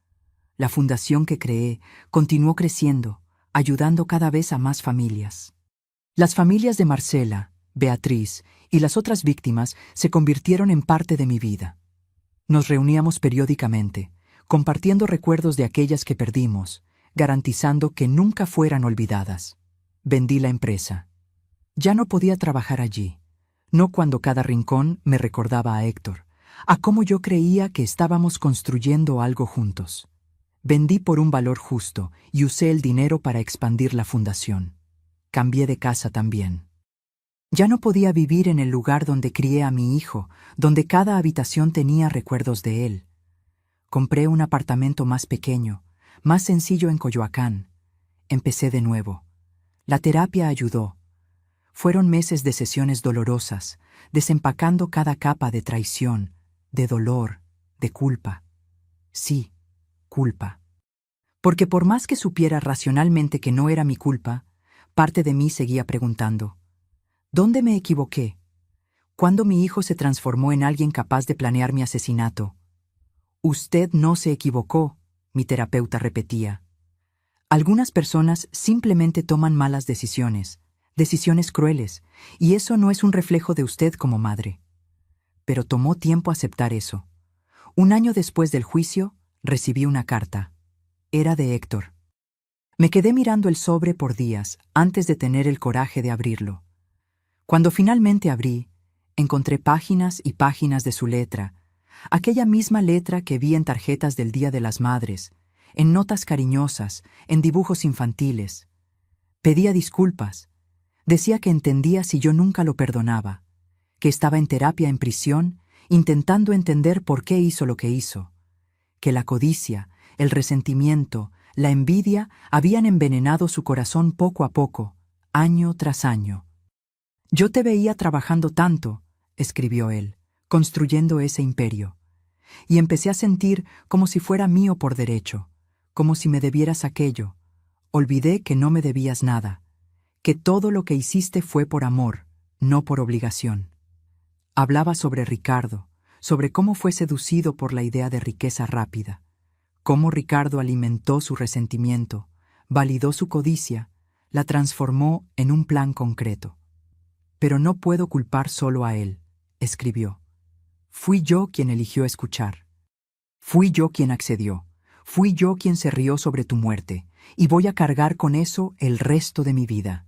La fundación que creé continuó creciendo, ayudando cada vez a más familias. Las familias de Marcela, Beatriz y las otras víctimas se convirtieron en parte de mi vida. Nos reuníamos periódicamente, compartiendo recuerdos de aquellas que perdimos, garantizando que nunca fueran olvidadas. Vendí la empresa. Ya no podía trabajar allí, no cuando cada rincón me recordaba a Héctor, a cómo yo creía que estábamos construyendo algo juntos. Vendí por un valor justo y usé el dinero para expandir la fundación. Cambié de casa también. Ya no podía vivir en el lugar donde crié a mi hijo, donde cada habitación tenía recuerdos de él. Compré un apartamento más pequeño, más sencillo en Coyoacán. Empecé de nuevo. La terapia ayudó. Fueron meses de sesiones dolorosas, desempacando cada capa de traición, de dolor, de culpa. Sí, culpa. Porque por más que supiera racionalmente que no era mi culpa, parte de mí seguía preguntando, ¿dónde me equivoqué? ¿Cuándo mi hijo se transformó en alguien capaz de planear mi asesinato? Usted no se equivocó, mi terapeuta repetía. Algunas personas simplemente toman malas decisiones, decisiones crueles, y eso no es un reflejo de usted como madre. Pero tomó tiempo aceptar eso. Un año después del juicio, recibí una carta. Era de Héctor. Me quedé mirando el sobre por días antes de tener el coraje de abrirlo. Cuando finalmente abrí, encontré páginas y páginas de su letra, aquella misma letra que vi en tarjetas del Día de las Madres, en notas cariñosas, en dibujos infantiles. Pedía disculpas. Decía que entendía si yo nunca lo perdonaba, que estaba en terapia en prisión, intentando entender por qué hizo lo que hizo, que la codicia, el resentimiento, la envidia habían envenenado su corazón poco a poco, año tras año. Yo te veía trabajando tanto, escribió él, construyendo ese imperio, y empecé a sentir como si fuera mío por derecho, como si me debieras aquello. Olvidé que no me debías nada, que todo lo que hiciste fue por amor, no por obligación. Hablaba sobre Ricardo, sobre cómo fue seducido por la idea de riqueza rápida, cómo Ricardo alimentó su resentimiento, validó su codicia, la transformó en un plan concreto. Pero no puedo culpar solo a él, escribió. Fui yo quien eligió escuchar. Fui yo quien accedió. Fui yo quien se rió sobre tu muerte, y voy a cargar con eso el resto de mi vida.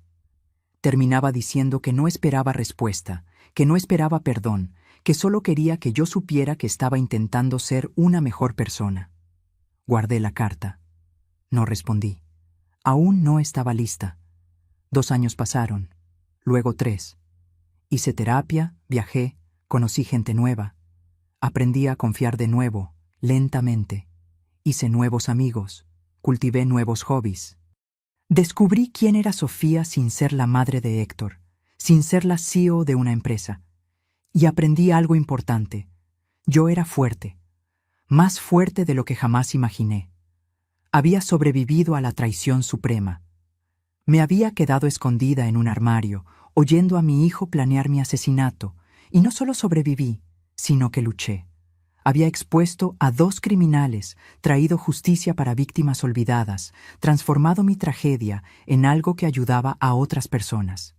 Terminaba diciendo que no esperaba respuesta, que no esperaba perdón, que solo quería que yo supiera que estaba intentando ser una mejor persona. Guardé la carta. No respondí. Aún no estaba lista. 2 años pasaron, luego 3. Hice terapia, viajé, conocí gente nueva. Aprendí a confiar de nuevo, lentamente. Hice nuevos amigos, cultivé nuevos hobbies. Descubrí quién era Sofía sin ser la madre de Héctor, sin ser la CEO de una empresa. Y aprendí algo importante. Yo era fuerte, más fuerte de lo que jamás imaginé. Había sobrevivido a la traición suprema. Me había quedado escondida en un armario, oyendo a mi hijo planear mi asesinato, y no solo sobreviví, sino que luché. Había expuesto a 2 criminales, traído justicia para víctimas olvidadas, transformado mi tragedia en algo que ayudaba a otras personas.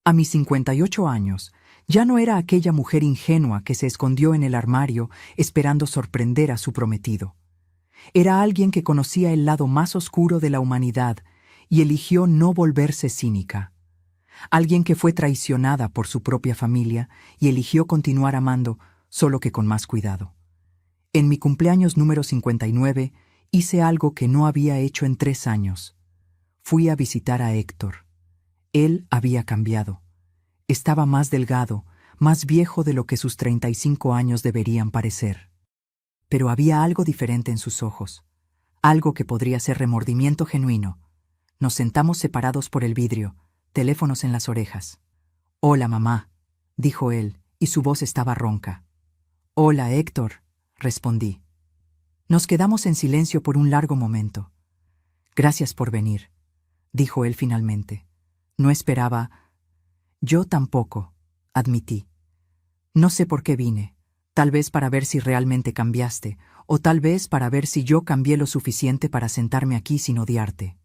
A mis 58 años, ya no era aquella mujer ingenua que se escondió en el armario esperando sorprender a su prometido. Era alguien que conocía el lado más oscuro de la humanidad y eligió no volverse cínica. Alguien que fue traicionada por su propia familia y eligió continuar amando, solo que con más cuidado. En mi cumpleaños número 59, hice algo que no había hecho en 3 años. Fui a visitar a Héctor. Él había cambiado. Estaba más delgado, más viejo de lo que sus 35 años deberían parecer. Pero había algo diferente en sus ojos, algo que podría ser remordimiento genuino. Nos sentamos separados por el vidrio, teléfonos en las orejas. «Hola, mamá», dijo él, y su voz estaba ronca. «Hola, Héctor», respondí. Nos quedamos en silencio por un largo momento. «Gracias por venir», dijo él finalmente. «No esperaba». «Yo tampoco», admití. «No sé por qué vine. Tal vez para ver si realmente cambiaste, o tal vez para ver si yo cambié lo suficiente para sentarme aquí sin odiarte».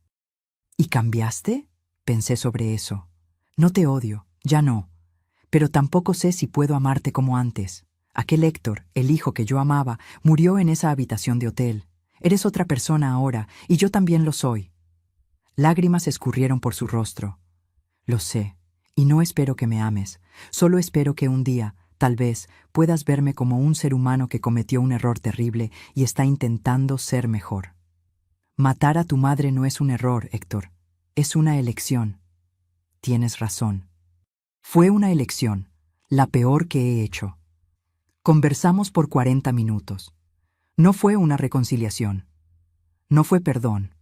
¿Y cambiaste? Pensé sobre eso. No te odio, ya no. Pero tampoco sé si puedo amarte como antes. Aquel Héctor, el hijo que yo amaba, murió en esa habitación de hotel. Eres otra persona ahora, y yo también lo soy. Lágrimas escurrieron por su rostro. Lo sé, y no espero que me ames. Solo espero que un día, tal vez, puedas verme como un ser humano que cometió un error terrible y está intentando ser mejor. Matar a tu madre no es un error, Héctor. Es una elección. Tienes razón. Fue una elección, la peor que he hecho. Conversamos por 40 minutos. No fue una reconciliación. No fue perdón.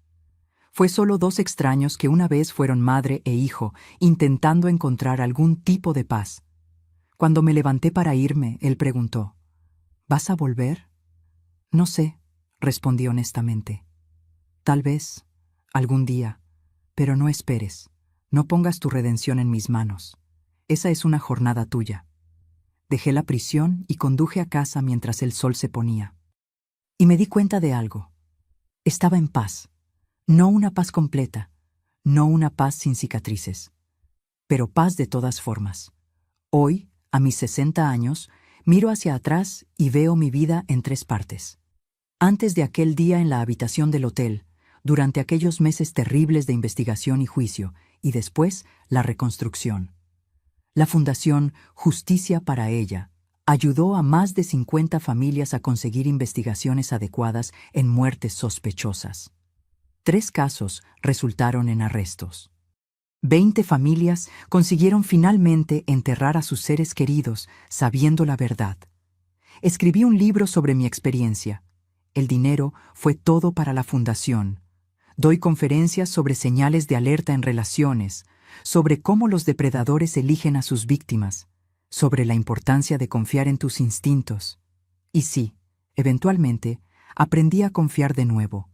Fue solo dos extraños que una vez fueron madre e hijo, intentando encontrar algún tipo de paz. Cuando me levanté para irme, él preguntó, ¿vas a volver? No sé, respondí honestamente. Tal vez, algún día, pero no esperes. No pongas tu redención en mis manos. Esa es una jornada tuya. Dejé la prisión y conduje a casa mientras el sol se ponía. Y me di cuenta de algo. Estaba en paz. No una paz completa, no una paz sin cicatrices, pero paz de todas formas. Hoy, a mis 60 años, miro hacia atrás y veo mi vida en 3 partes. Antes de aquel día en la habitación del hotel, durante aquellos meses terribles de investigación y juicio, y después la reconstrucción. La Fundación Justicia para Ella ayudó a más de 50 familias a conseguir investigaciones adecuadas en muertes sospechosas. 3 casos resultaron en arrestos. 20 familias consiguieron finalmente enterrar a sus seres queridos sabiendo la verdad. Escribí un libro sobre mi experiencia. El dinero fue todo para la fundación. Doy conferencias sobre señales de alerta en relaciones, sobre cómo los depredadores eligen a sus víctimas, sobre la importancia de confiar en tus instintos. Y sí, eventualmente, aprendí a confiar de nuevo.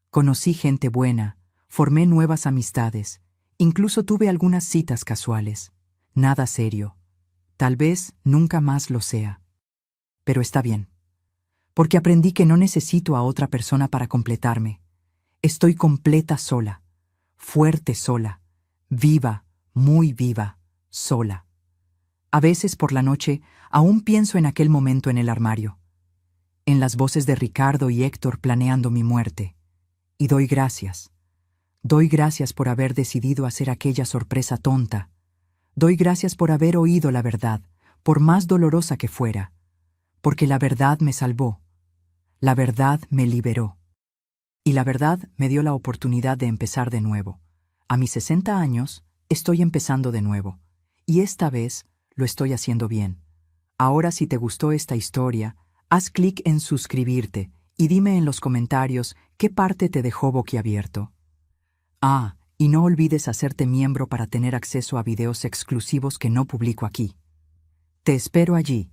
Conocí gente buena, formé nuevas amistades, incluso tuve algunas citas casuales. Nada serio. Tal vez nunca más lo sea. Pero está bien, porque aprendí que no necesito a otra persona para completarme. Estoy completa sola, fuerte sola, viva, muy viva, sola. A veces por la noche aún pienso en aquel momento en el armario, en las voces de Ricardo y Héctor planeando mi muerte. Y doy gracias. Doy gracias por haber decidido hacer aquella sorpresa tonta. Doy gracias por haber oído la verdad, por más dolorosa que fuera. Porque la verdad me salvó. La verdad me liberó. Y la verdad me dio la oportunidad de empezar de nuevo. A mis 60 años, estoy empezando de nuevo. Y esta vez lo estoy haciendo bien. Ahora, si te gustó esta historia, haz clic en suscribirte y dime en los comentarios qué parte te dejó boquiabierto. Y no olvides hacerte miembro para tener acceso a videos exclusivos que no publico aquí. Te espero allí.